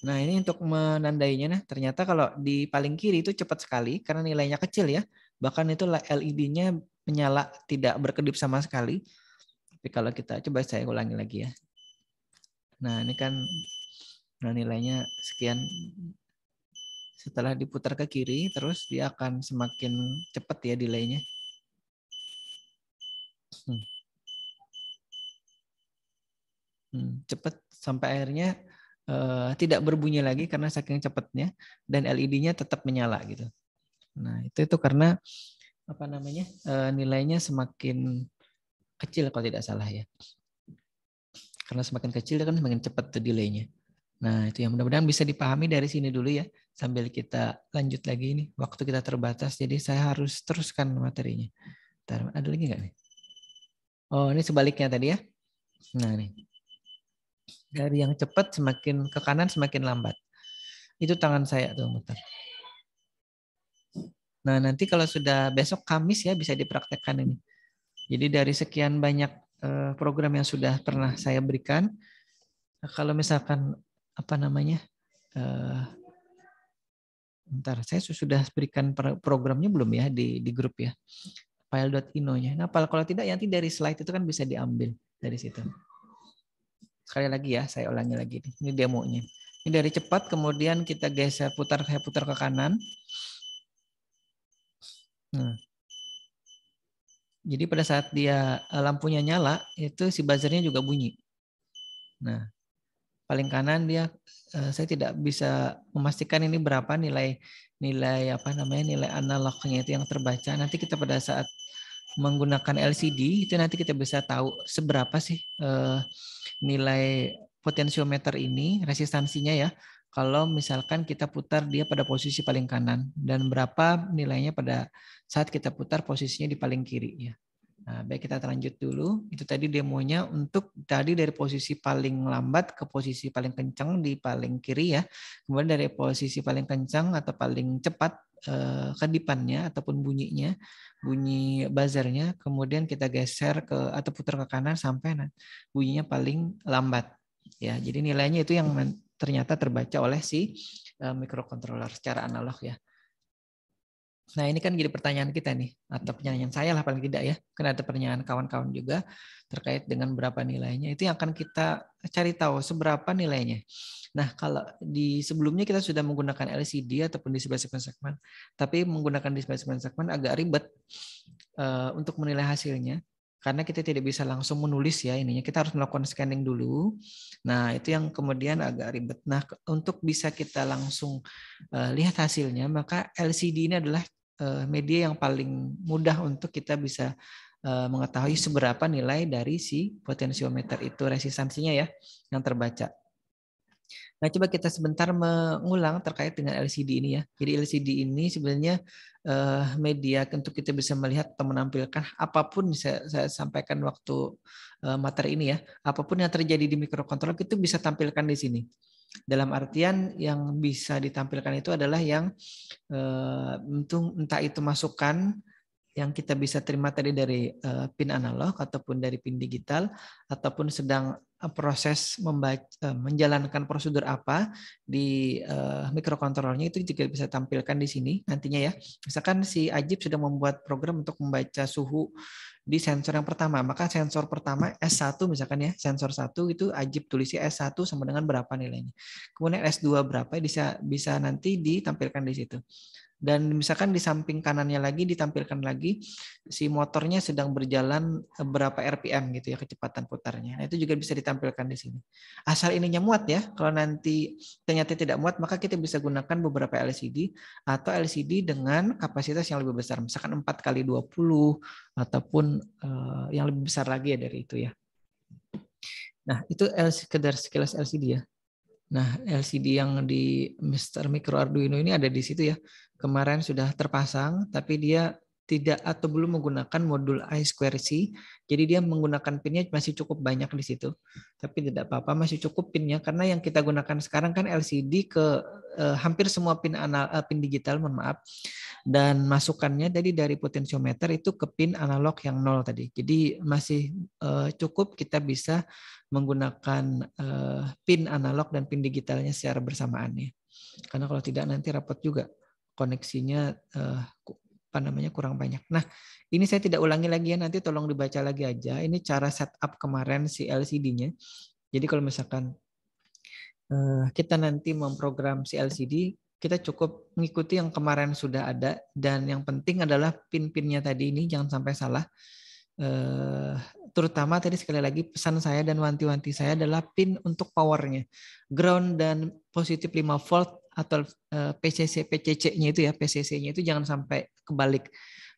Nah ini untuk menandainya, nah ternyata kalau di paling kiri itu cepat sekali karena nilainya kecil ya. Bahkan itu LED-nya menyala tidak berkedip sama sekali. Tapi kalau kita coba saya ulangi lagi ya. Nah ini kan nilainya sekian. Setelah diputar ke kiri terus dia akan semakin cepat ya delaynya. Cepat sampai akhirnya tidak berbunyi lagi karena saking cepatnya dan LED-nya tetap menyala gitu. Nah itu karena nilainya semakin kecil kalau tidak salah ya. Karena semakin kecil kan semakin cepat tuh delaynya. Nah itu yang mudah-mudahan bisa dipahami dari sini dulu ya. Sambil kita lanjut lagi ini. Waktu kita terbatas jadi saya harus teruskan materinya. Bentar, ada lagi nggak nih? Oh ini sebaliknya tadi ya. Nah nih. Dari yang cepat semakin ke kanan semakin lambat. Itu tangan saya tuh muter. Nah nanti kalau sudah besok Kamis ya bisa dipraktekkan ini. Jadi dari sekian banyak program yang sudah pernah saya berikan, kalau misalkan saya sudah berikan programnya belum ya di grup ya, file.ino-nya. Nah kalau tidak nanti dari slide itu kan bisa diambil dari situ. Sekali lagi ya, saya ulangi lagi. Ini demonya. Ini dari cepat, kemudian kita geser putar ke kanan. Nah. Jadi pada saat dia lampunya nyala, itu si buzzernya juga bunyi. Nah, paling kanan dia saya tidak bisa memastikan ini berapa nilai analognya itu yang terbaca. Nanti kita pada saat menggunakan LCD itu nanti kita bisa tahu seberapa sih nilai potensiometer ini, resistansinya ya. Kalau misalkan kita putar dia pada posisi paling kanan dan berapa nilainya pada saat kita putar posisinya di paling kiri ya. Nah, baik kita lanjut dulu. Itu tadi demonya untuk tadi dari posisi paling lambat ke posisi paling kencang di paling kiri ya. Kemudian dari posisi paling kencang atau paling cepat kedipannya ataupun bunyi buzzernya, kemudian kita geser atau putar ke kanan sampai bunyinya paling lambat. Ya, jadi nilainya itu yang ternyata terbaca oleh si microcontroller secara analog ya. Nah ini kan jadi pertanyaan kita nih, atau pertanyaan saya lah paling tidak ya. Karena ada pertanyaan kawan-kawan juga terkait dengan berapa nilainya. Itu yang akan kita cari tahu seberapa nilainya. Nah kalau di sebelumnya kita sudah menggunakan LCD ataupun displacement segment, tapi menggunakan displacement segment agak ribet untuk menilai hasilnya. Karena kita tidak bisa langsung menulis ya ininya, kita harus melakukan scanning dulu. Nah itu yang kemudian agak ribet. Nah untuk bisa kita langsung lihat hasilnya, maka LCD ini adalah media yang paling mudah untuk kita bisa mengetahui seberapa nilai dari si potensiometer itu resistansinya ya yang terbaca. Nah, coba kita sebentar mengulang terkait dengan LCD ini ya. Jadi LCD ini sebenarnya media untuk kita bisa melihat atau menampilkan apapun, saya sampaikan waktu materi ini ya, apapun yang terjadi di mikrokontroler itu bisa tampilkan di sini. Dalam artian yang bisa ditampilkan itu adalah yang entah itu masukan yang kita bisa terima tadi dari pin analog ataupun dari pin digital, ataupun sedang proses menjalankan prosedur apa di mikrokontrolernya, itu juga bisa tampilkan di sini nantinya ya. Misalkan si Ajib sudah membuat program untuk membaca suhu di sensor yang pertama, maka sensor pertama S1 misalkan ya, sensor 1 itu Ajib tulisi S1 sama dengan berapa nilainya. Kemudian S2 berapa bisa nanti ditampilkan di situ. Dan misalkan di samping kanannya lagi ditampilkan lagi si motornya sedang berjalan berapa RPM gitu ya, kecepatan putarnya. Nah, itu juga bisa ditampilkan di sini. Asal ininya muat ya. Kalau nanti ternyata tidak muat, maka kita bisa gunakan beberapa LCD atau LCD dengan kapasitas yang lebih besar, misalkan 4x20 ataupun yang lebih besar lagi ya dari itu ya. Nah, itu sekedar sekilas LCD ya. Nah, LCD yang di Mr. Micro Arduino ini ada di situ ya. Kemarin sudah terpasang, tapi dia tidak atau belum menggunakan modul I2C. Jadi dia menggunakan pinnya masih cukup banyak di situ. Tapi tidak apa-apa, masih cukup pinnya karena yang kita gunakan sekarang kan LCD ke hampir semua pin digital, mohon maaf. Dan masukannya tadi dari potensiometer itu ke pin analog yang 0 tadi. Jadi masih cukup kita bisa menggunakan pin analog dan pin digitalnya secara bersamaan ya. Karena kalau tidak nanti rapat juga koneksinya kurang banyak. Nah, ini saya tidak ulangi lagi ya, nanti tolong dibaca lagi aja. Ini cara setup kemarin si LCD-nya. Jadi kalau misalkan kita nanti memprogram si LCD, kita cukup mengikuti yang kemarin sudah ada, dan yang penting adalah pin-pinnya tadi ini jangan sampai salah. Terutama tadi sekali lagi pesan saya dan wanti-wanti saya adalah pin untuk powernya, ground dan positif 5 volt atau PCC-nya itu ya, PCC-nya itu jangan sampai kebalik.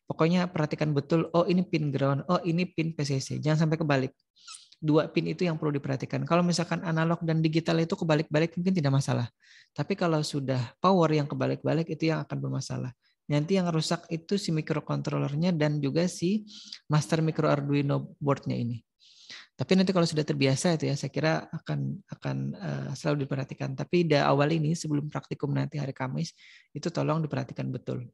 Pokoknya perhatikan betul, oh ini pin ground, oh ini pin PCC, jangan sampai kebalik. Dua pin itu yang perlu diperhatikan. Kalau misalkan analog dan digital itu kebalik-balik mungkin tidak masalah. Tapi kalau sudah power yang kebalik-balik itu yang akan bermasalah. Nanti yang rusak itu si mikrokontrolernya dan juga si master micro Arduino boardnya ini. Tapi nanti kalau sudah terbiasa itu ya, saya kira akan selalu diperhatikan. Tapi di awal ini sebelum praktikum nanti hari Kamis itu tolong diperhatikan betul.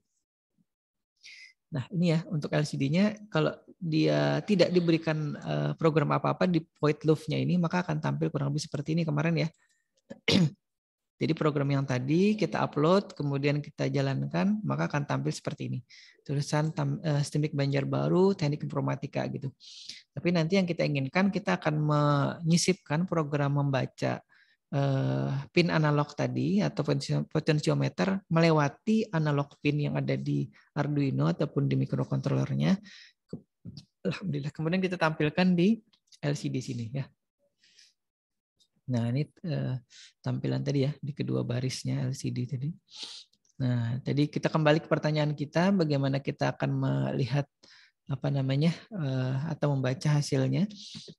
Nah ini ya untuk LCD-nya, kalau dia tidak diberikan program apa-apa di void loop-nya ini, maka akan tampil kurang lebih seperti ini kemarin ya. Jadi program yang tadi kita upload, kemudian kita jalankan, maka akan tampil seperti ini. Tulisan STMIC Banjarbaru, Teknik Informatika gitu. Tapi nanti yang kita inginkan, kita akan menyisipkan program membaca pin analog tadi atau potensiometer melewati analog pin yang ada di Arduino ataupun di mikrokontrolernya. Alhamdulillah. Kemudian kita tampilkan di LCD sini ya. Nah ini tampilan tadi ya di kedua barisnya LCD tadi. Nah tadi kita kembali ke pertanyaan kita, bagaimana kita akan melihat atau membaca hasilnya.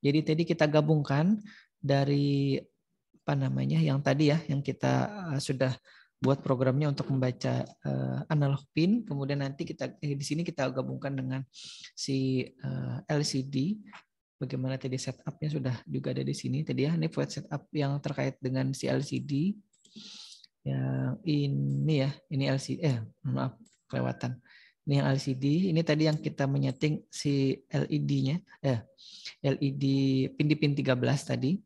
Jadi tadi kita gabungkan dari yang tadi ya, yang kita sudah buat programnya untuk membaca analog pin, kemudian nanti kita di sini kita gabungkan dengan si LCD. Bagaimana tadi setupnya sudah juga ada di sini tadi ya. Ini buat setup yang terkait dengan si LCD. Yang ini ya, ini LCD. Maaf, kelewatan. Ini yang LCD. Ini tadi yang kita menyeting si LED-nya. LED pin 13 tadi.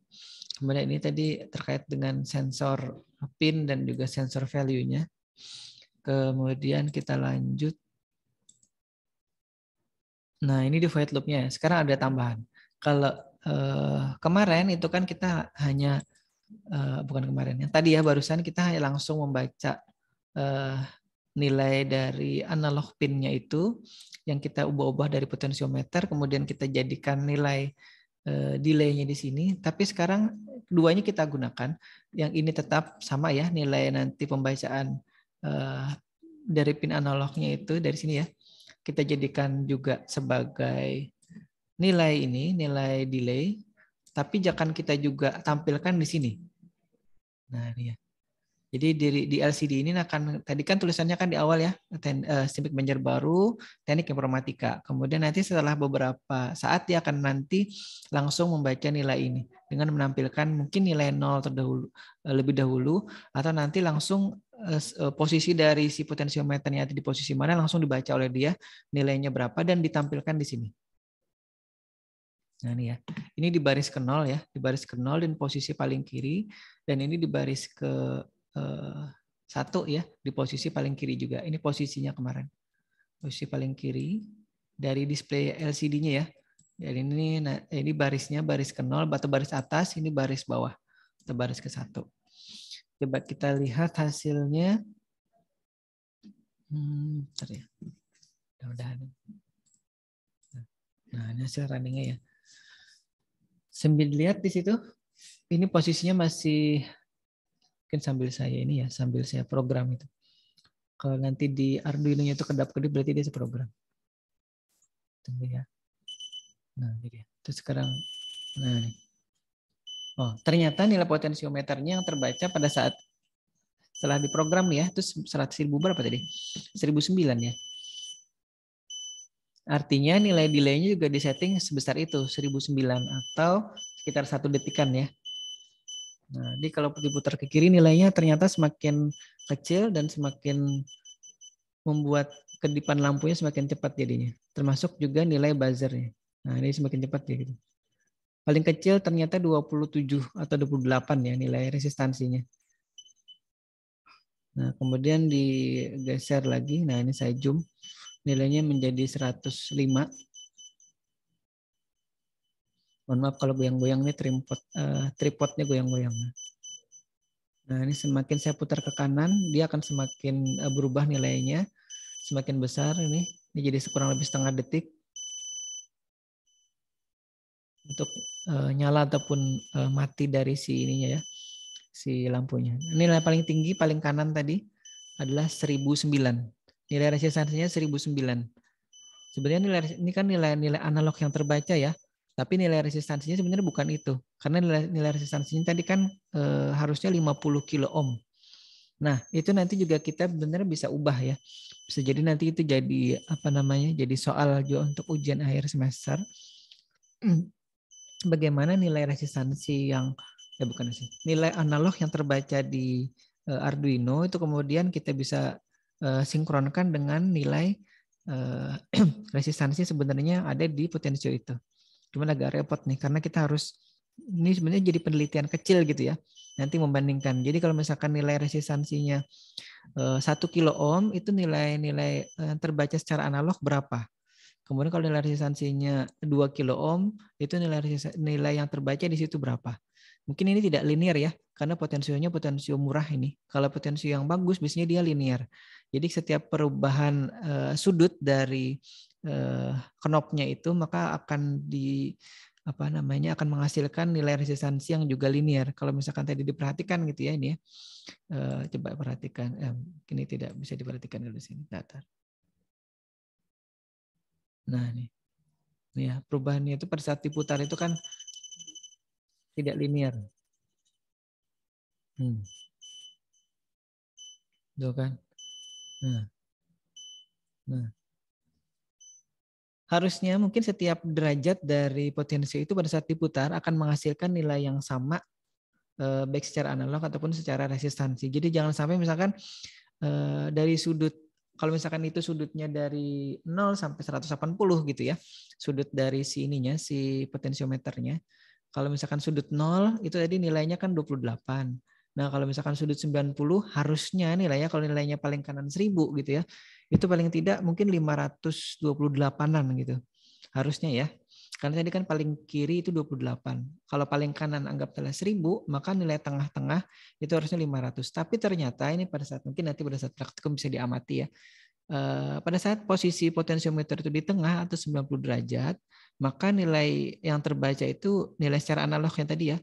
Kemudian ini tadi terkait dengan sensor pin dan juga sensor value-nya. Kemudian kita lanjut. Nah, ini di void loop-nya. Sekarang ada tambahan. Kalau kemarin itu kan kita hanya bukan kemarin, yang tadi ya barusan kita hanya langsung membaca nilai dari analog pin-nya itu yang kita ubah-ubah dari potensiometer, kemudian kita jadikan nilai delay-nya di sini. Tapi sekarang keduanya kita gunakan. Yang ini tetap sama ya, nilai nanti pembacaan dari pin analognya itu dari sini ya. Kita jadikan juga sebagai nilai ini, nilai delay, tapi jangan kita juga tampilkan di sini. Nah, ini ya. Jadi di LCD ini akan, tadi kan tulisannya kan di awal ya, STIMIK Banjarbaru, Teknik Informatika. Kemudian nanti setelah beberapa saat dia akan nanti langsung membaca nilai ini dengan menampilkan mungkin nilai 0 lebih dahulu, atau nanti langsung posisi dari si potensiometernya di posisi mana langsung dibaca oleh dia nilainya berapa dan ditampilkan di sini. Nah ini ya, ini di baris ke 0 ya, di baris ke 0 dan posisi paling kiri, dan ini di baris ke 1 ya, di posisi paling kiri juga. Ini posisinya kemarin. Posisi paling kiri dari display LCD-nya ya. Jadi ini barisnya baris ke 0 atau baris atas, ini baris bawah atau baris ke 1. Coba kita lihat hasilnya. Bentar ya. Mudah-mudahan. Nah, ini hasil runningnya ya. Sambil lihat di situ, ini posisinya masih, mungkin sambil saya program itu. Kalau nanti di Arduino-nya itu kedap-kedip berarti dia seprogram. Tunggu ya. Nah, jadi terus sekarang, nah nih. Oh, ternyata nilai potensiometernya yang terbaca pada saat setelah diprogram ya, itu 100.000 berapa tadi? 1.009 ya. Artinya nilai delay-nya juga disetting sebesar itu, 1.009 atau sekitar 1 detikan ya. Nah, jadi kalau diputar ke kiri nilainya ternyata semakin kecil dan semakin membuat kedipan lampunya semakin cepat jadinya. Termasuk juga nilai buzzernya. Nah, ini semakin cepat ya gitu. Paling kecil ternyata 27 atau 28 ya nilai resistansinya. Nah, kemudian digeser lagi. Nah, ini saya zoom. Nilainya menjadi 105. Mohon maaf kalau goyang-goyang ini tripodnya goyang-goyang. Nah, ini semakin saya putar ke kanan, dia akan semakin berubah nilainya, semakin besar ini. Ini jadi kurang lebih setengah detik untuk nyala ataupun mati dari si ininya ya, si lampunya. Nilai paling tinggi paling kanan tadi adalah 1.009. Nilai resistansinya 1.009. Sebenarnya ini kan nilai analog yang terbaca ya. Tapi nilai resistansinya sebenarnya bukan itu. Karena nilai resistansinya tadi kan harusnya 50 kilo ohm. Nah, itu nanti juga kita benar bisa ubah ya. Bisa jadi nanti itu jadi jadi soal juga untuk ujian akhir semester. Bagaimana nilai resistansi yang nilai analog yang terbaca di Arduino itu kemudian kita bisa sinkronkan dengan nilai resistansi sebenarnya ada di potensio itu. Cuman agak repot nih karena kita harus, ini sebenarnya jadi penelitian kecil gitu ya. Nanti membandingkan. Jadi kalau misalkan nilai resistansinya 1 kilo ohm itu nilai terbaca secara analog berapa? Kemudian kalau nilai resistansinya 2 kilo ohm itu nilai yang terbaca di situ berapa? Mungkin ini tidak linear ya, karena potensionya potensio murah ini. Kalau potensio yang bagus biasanya dia linear. Jadi setiap perubahan sudut dari knobnya itu maka akan akan menghasilkan nilai resistansi yang juga linear. Kalau misalkan tadi diperhatikan gitu ya ini ya. Coba perhatikan, ini tidak bisa diperhatikan di sini datar. Nah ini ya perubahannya itu pada saat diputar itu kan tidak linear. Tuh kan. Nah. Harusnya mungkin setiap derajat dari potensio itu pada saat diputar akan menghasilkan nilai yang sama baik secara analog ataupun secara resistansi. Jadi jangan sampai misalkan dari sudut, kalau misalkan itu sudutnya dari 0 sampai 180 gitu ya. Sudut dari si potensiometernya. Kalau misalkan sudut 0 itu tadi nilainya kan 28. Nah, kalau misalkan sudut 90 harusnya nilainya kalau nilainya paling kanan 1000 gitu ya. Itu paling tidak mungkin 528-an gitu. Harusnya ya. Karena tadi kan paling kiri itu 28. Kalau paling kanan anggaplah 1000, maka nilai tengah-tengah itu harusnya 500. Tapi ternyata ini mungkin nanti pada saat praktikum bisa diamati ya. Pada saat posisi potensiometer itu di tengah atau 90 derajat, maka nilai yang terbaca itu nilai secara analog yang tadi ya,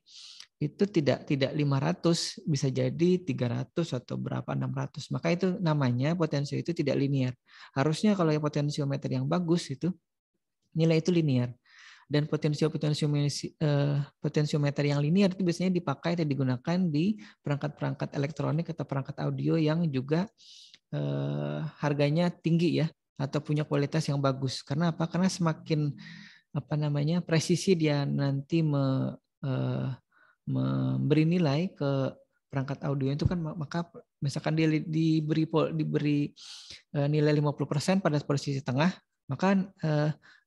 itu tidak 500, bisa jadi 300 atau berapa 600. Maka itu namanya potensio itu tidak linear. Harusnya kalau potensiometer yang bagus itu nilai itu linear. Dan potensiometer yang linear itu biasanya dipakai atau digunakan di perangkat-perangkat elektronik atau perangkat audio yang juga harganya tinggi ya, atau punya kualitas yang bagus. Karena apa? Karena semakin presisi dia nanti memberi nilai ke perangkat audio itu kan, maka misalkan dia diberi nilai 50% pada posisi tengah, maka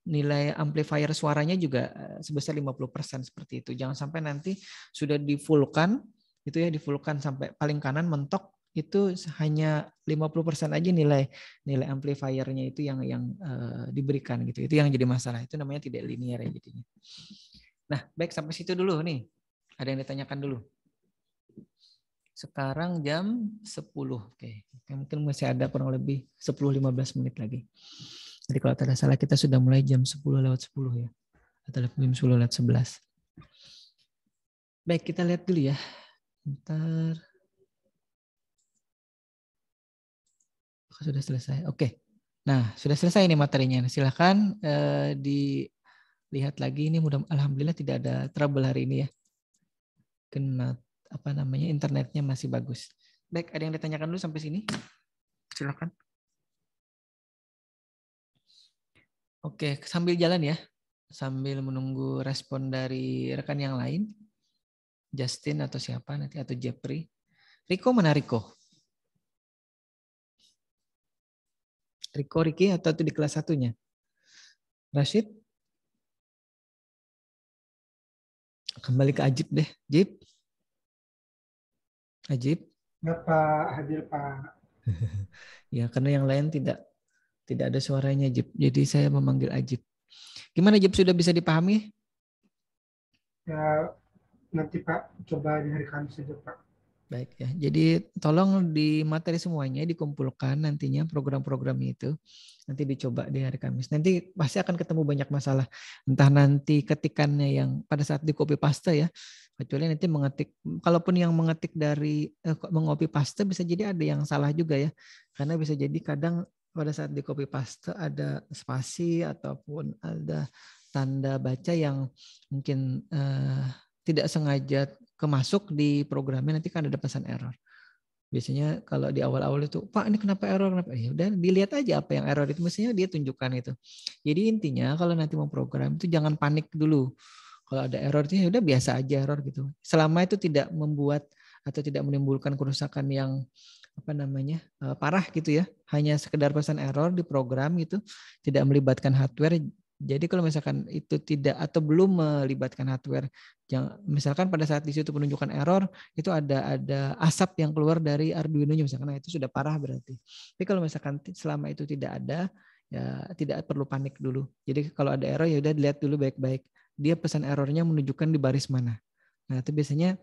nilai amplifier suaranya juga sebesar 50% seperti itu. Jangan sampai nanti sudah di-fullkan itu ya, di-fullkan sampai paling kanan mentok, itu hanya 50% aja nilai amplifiernya itu yang diberikan gitu. Itu yang jadi masalah. Itu namanya tidak linear ya jadinya. Nah, baik, sampai situ dulu nih. Ada yang ditanyakan dulu? Sekarang jam 10. Oke. Mungkin masih ada kurang lebih 10-15 menit lagi. Jadi kalau tidak salah kita sudah mulai jam 10:10 ya. Atau jam 10:11. Baik, kita lihat dulu ya. Bentar. Sudah selesai. Oke. Nah, sudah selesai ini materinya. Silakan dilihat lagi. Ini alhamdulillah tidak ada trouble hari ini ya. Kena internetnya masih bagus. Baik, ada yang ditanyakan dulu sampai sini? Silakan. Oke, sambil jalan ya. Sambil menunggu respon dari rekan yang lain. Justin atau siapa nanti, atau Jeffrey. Riko mana Riko? Riki atau itu di kelas 1-nya? Rashid? Kembali ke Ajib deh. Jib? Ajib? Ya Pak, hadir Pak. Ya, karena yang lain tidak ada suaranya, Jib. Jadi saya memanggil Ajib. Gimana, Jib? Sudah bisa dipahami? Ya, nanti Pak, coba di hari Kamis saja Pak. Baik ya. Jadi tolong di materi semuanya dikumpulkan nantinya program-program itu. Nanti dicoba di hari Kamis. Nanti pasti akan ketemu banyak masalah. Entah nanti ketikannya yang pada saat di copy paste ya. Kecuali nanti mengetik, kalaupun yang mengetik dari mengcopy paste bisa jadi ada yang salah juga ya. Karena bisa jadi kadang pada saat di copy paste ada spasi ataupun ada tanda baca yang mungkin tidak sengaja kemasuk di programnya, nanti kan ada pesan error. Biasanya kalau di awal-awal itu, Pak ini kenapa error? Kenapa? Ya udah dilihat aja apa yang error itu, mestinya dia tunjukkan itu. Jadi intinya kalau nanti mau program itu jangan panik dulu. Kalau ada error itu ya udah biasa aja error gitu. Selama itu tidak membuat atau tidak menimbulkan kerusakan yang parah gitu ya. Hanya sekedar pesan error di program itu, tidak melibatkan hardware. Jadi kalau misalkan itu tidak atau belum melibatkan hardware, misalkan pada saat di situ penunjukan error itu ada asap yang keluar dari Arduino-nya misalkan, nah itu sudah parah berarti. Tapi kalau misalkan selama itu tidak ada, ya tidak perlu panik dulu. Jadi kalau ada error ya udah dilihat dulu baik-baik. Dia pesan errornya menunjukkan di baris mana. Nah itu biasanya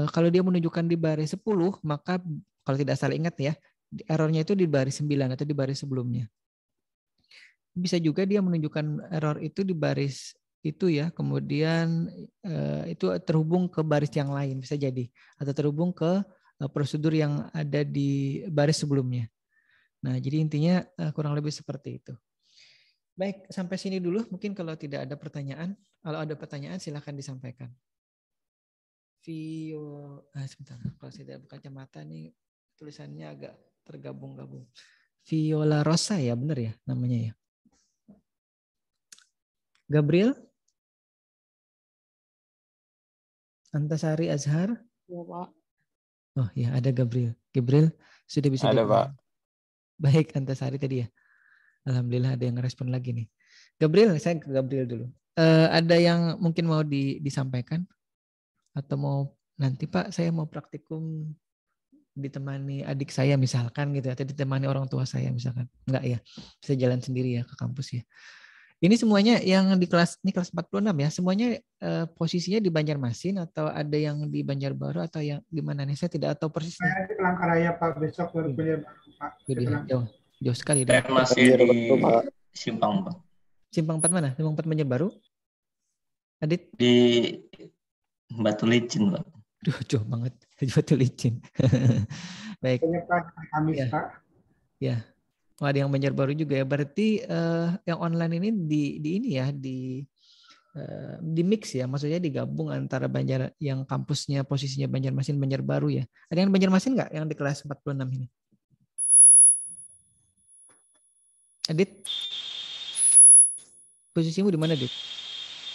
kalau dia menunjukkan di baris 10, maka kalau tidak salah ingat ya, errornya itu di baris 9 atau di baris sebelumnya. Bisa juga dia menunjukkan error itu di baris itu ya, kemudian itu terhubung ke baris yang lain bisa jadi, atau terhubung ke prosedur yang ada di baris sebelumnya. Nah, jadi intinya kurang lebih seperti itu. Baik, sampai sini dulu. Mungkin kalau tidak ada pertanyaan, kalau ada pertanyaan silahkan disampaikan. Sebentar, kalau saya buka kacamata nih tulisannya agak tergabung-gabung. Viola Rosa ya, benar ya namanya ya. Gabriel? Antasari Azhar? Ya, Pak. Oh ya, ada Gabriel. Gabriel sudah bisa Ada, Pak. Baik, Antasari tadi ya. Alhamdulillah ada yang respon lagi nih. Gabriel, saya ke Gabriel dulu. Ada yang mungkin mau disampaikan? Atau mau nanti Pak, saya mau praktikum ditemani adik saya misalkan gitu, atau ditemani orang tua saya misalkan. Enggak ya, bisa jalan sendiri ya ke kampus ya. Ini semuanya yang di kelas 46 ya, semuanya posisinya di Banjarmasin atau ada yang di Banjarbaru atau yang di mana nih? Saya tidak tahu persisnya. Saya di Palangkaraya Pak, besok baru Banjarbaru Pak. Jauh sekali. Saya masih di Simpang 4. Simpang 4 mana? Simpang 4 Banjarbaru? Adit? Di Batu Licin Pak. Duh, jauh banget. Batu Licin. Baik. Pak, Kamis ya. Pak. Ya. Oh, ada yang Banjarbaru juga ya. Berarti yang online ini di ini ya, di di mix ya, maksudnya digabung antara yang kampusnya posisinya Banjarmasin, Banjarbaru ya. Ada yang Banjarmasin nggak yang di kelas 46 ini? Adit, posisimu di mana, Dit?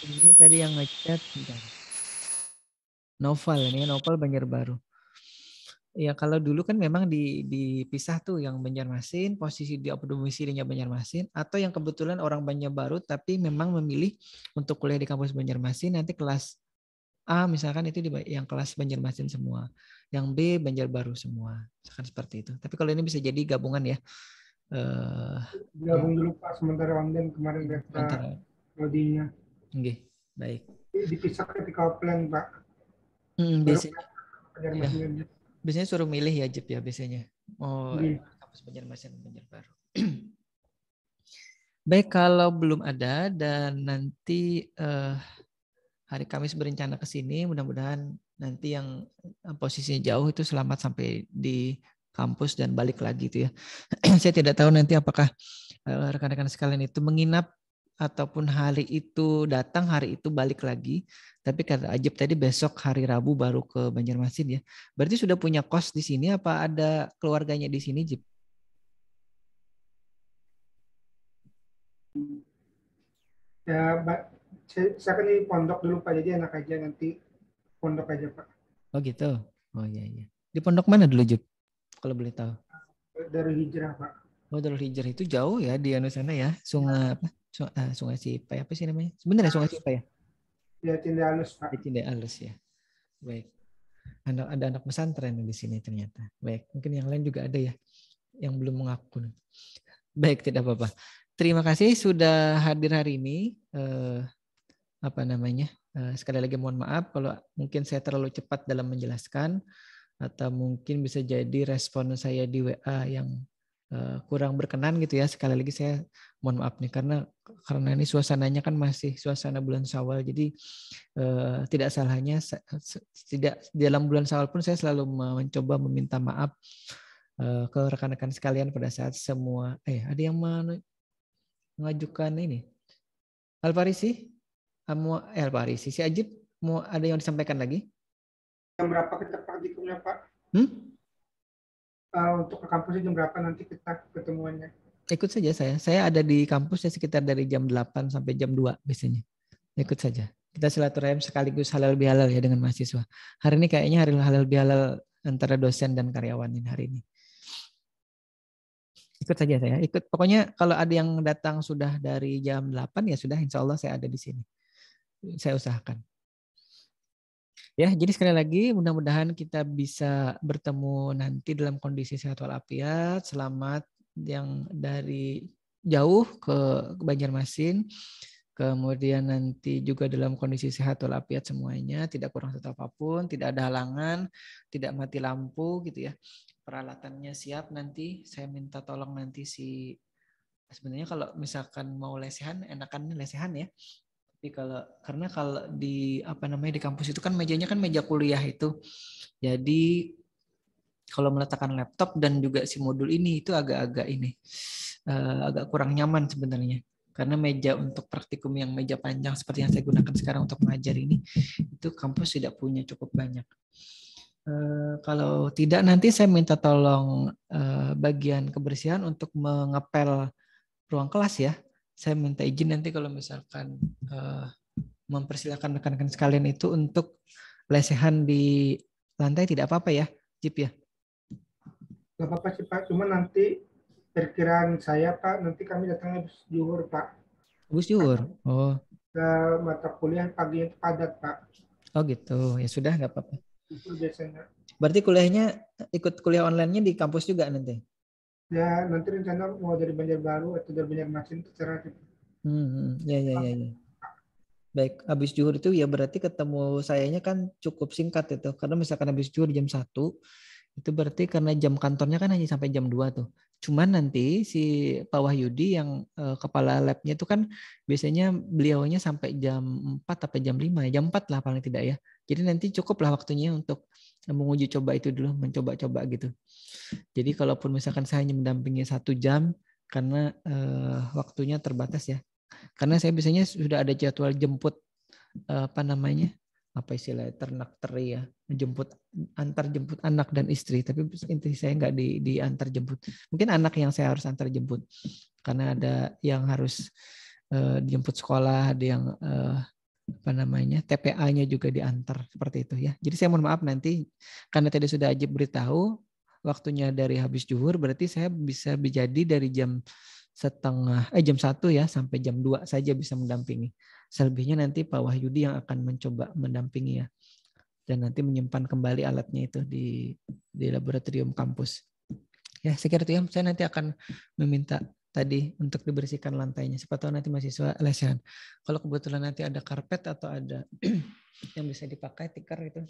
Ini tadi yang ngechat Novel, ini Novel Banjarbaru. Ya kalau dulu kan memang dipisah tuh yang Banjarmasin, posisi di domisilinya Banjarmasin, atau yang kebetulan orang Banjarbaru tapi memang memilih untuk kuliah di kampus Banjarmasin, nanti kelas A misalkan itu yang kelas Banjarmasin semua, yang B Banjarbaru semua, misalkan seperti itu. Tapi kalau ini bisa jadi gabungan ya. Gabung dulu Pak, sementara online kemarin data loadingnya. Oke, baik. Dipisah ketika offline Pak. Biasanya. Ya. Biasanya suruh milih ya Jep ya biasanya. Oh, kampus Banjarmasin, Banjarbaru. Baik, kalau belum ada dan nanti hari Kamis berencana ke sini, mudah-mudahan nanti yang posisinya jauh itu selamat sampai di kampus dan balik lagi itu ya. Saya tidak tahu nanti apakah rekan-rekan sekalian itu menginap ataupun hari itu datang, hari itu balik lagi. Tapi kata Ajib tadi besok hari Rabu baru ke Banjarmasin ya. Berarti sudah punya kos di sini apa ada keluarganya di sini, Jib? Ya, saya kan di pondok dulu Pak, jadi enak aja nanti pondok aja Pak. Oh gitu. Oh iya. Di pondok mana dulu, Jib? Kalau boleh tahu. Darul Hijrah Pak. Oh, Darul Hijrah itu jauh ya di sana ya. Sungai apa? Sungai Cipai apa sih namanya? Sebenarnya Sungai Cipai ya? Ya, Cinde Alus Pak. Cinde Alus ya. Baik. Ada anak pesantren di sini ternyata. Baik, mungkin yang lain juga ada ya yang belum mengaku. Baik, tidak apa-apa. Terima kasih sudah hadir hari ini. Sekali lagi mohon maaf kalau mungkin saya terlalu cepat dalam menjelaskan atau mungkin bisa jadi respon saya di WA yang kurang berkenan gitu ya. Sekali lagi saya mohon maaf nih karena ini suasananya kan masih suasana bulan Syawal, jadi tidak salahnya tidak dalam bulan Syawal pun saya selalu mencoba meminta maaf ke rekan-rekan sekalian pada saat semua ada yang mengajukan ini Al-Farisi si Ajib mau ada yang disampaikan lagi? Jam berapa kita praktikumnya Pak? Untuk ke kampusnya jam berapa nanti kita ketemuannya? Ikut saja saya ada di kampus ya sekitar dari jam 8 sampai jam 2 biasanya. Ikut saja. Kita silaturahim sekaligus halal bihalal ya dengan mahasiswa. Hari ini kayaknya hari halal bihalal antara dosen dan karyawan ini hari ini. Ikut saja saya. Ikut. Pokoknya kalau ada yang datang sudah dari jam 8 ya sudah insya Allah saya ada di sini. Saya usahakan. Ya, jadi sekali lagi mudah-mudahan kita bisa bertemu nanti dalam kondisi sehat walafiat. Selamat yang dari jauh ke Banjarmasin. Kemudian nanti juga dalam kondisi sehat walafiat semuanya, tidak kurang satu apapun, tidak ada halangan, tidak mati lampu gitu ya. Peralatannya siap nanti. Saya minta tolong nanti sebenarnya kalau misalkan mau lesehan, enakan lesehan ya. Tapi karena kalau di di kampus itu kan mejanya kan meja kuliah itu. Jadi kalau meletakkan laptop dan juga si modul ini itu agak kurang nyaman sebenarnya. Karena meja untuk praktikum yang meja panjang seperti yang saya gunakan sekarang untuk mengajar ini, itu kampus tidak punya cukup banyak. Kalau tidak nanti saya minta tolong bagian kebersihan untuk mengepel ruang kelas ya. Saya minta izin nanti kalau misalkan mempersilakan rekan-rekan sekalian itu untuk lesehan di lantai tidak apa-apa ya, Jip ya? Gak apa-apa sih Pak, cuma nanti perkiraan saya Pak, nanti kami datang habis zuhur Pak. Habis zuhur? Oh. Ke mata kuliah pagi itu padat Pak. Oh gitu, ya sudah nggak apa-apa. Itu biasanya. Berarti kuliahnya ikut kuliah online-nya di kampus juga nanti? Ya, nanti rencana mau dari Banjarbaru atau dari Banjarmasin terserah. Ya. Baik, habis zuhur itu ya berarti ketemu sayanya kan cukup singkat itu. Karena misalkan habis zuhur jam 1, itu berarti karena jam kantornya kan hanya sampai jam 2 tuh. Cuman nanti si Pak Wahyudi yang kepala labnya itu kan biasanya beliaunya sampai jam 4 sampai jam 5 ya. Jam 4 lah paling tidak ya. Jadi nanti cukuplah waktunya untuk menguji coba itu dulu, mencoba-coba gitu. Jadi kalaupun misalkan saya hanya mendampingi 1 jam karena waktunya terbatas ya. Karena saya biasanya sudah ada jadwal jemput apa istilahnya ternak teri ya, antar jemput anak dan istri, tapi inti saya nggak diantar jemput. Mungkin anak yang saya harus antar jemput karena ada yang harus dijemput sekolah, ada yang TPA-nya juga diantar seperti itu ya. Jadi saya mohon maaf nanti karena tadi sudah Ajib beritahu waktunya dari habis zuhur, berarti saya bisa jadi dari jam 1 ya sampai jam 2 saja bisa mendampingi. Selebihnya nanti Pak Wahyudi yang akan mencoba mendampingi ya. Dan nanti menyimpan kembali alatnya itu di laboratorium kampus. Ya, sekira itu ya. Saya nanti akan meminta tadi untuk dibersihkan lantainya. Siapa tahu nanti mahasiswa lesehan. Kalau kebetulan nanti ada karpet atau ada yang bisa dipakai tikar itu,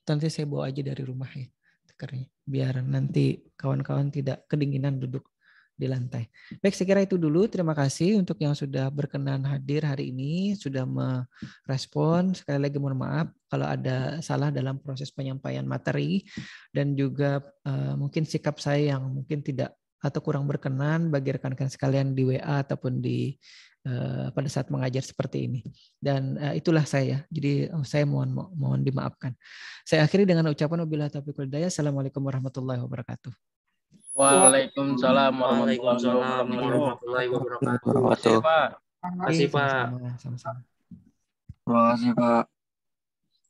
nanti saya bawa aja dari rumah ya tikarnya. Biar nanti kawan-kawan tidak kedinginan duduk di lantai. Baik, saya kira itu dulu. Terima kasih untuk yang sudah berkenan hadir hari ini, sudah merespon. Sekali lagi mohon maaf kalau ada salah dalam proses penyampaian materi dan juga mungkin sikap saya yang mungkin tidak atau kurang berkenan bagi rekan-rekan sekalian di WA ataupun di pada saat mengajar seperti ini. Dan itulah saya. Jadi saya mohon dimaafkan. Saya akhiri dengan ucapan wabillahi taufiq wal hidayah. Assalamualaikum warahmatullahi wabarakatuh. Waalaikumsalam warahmatullahi wabarakatuh. Terima kasih, Pak. Sama-sama. Terima kasih, Pak.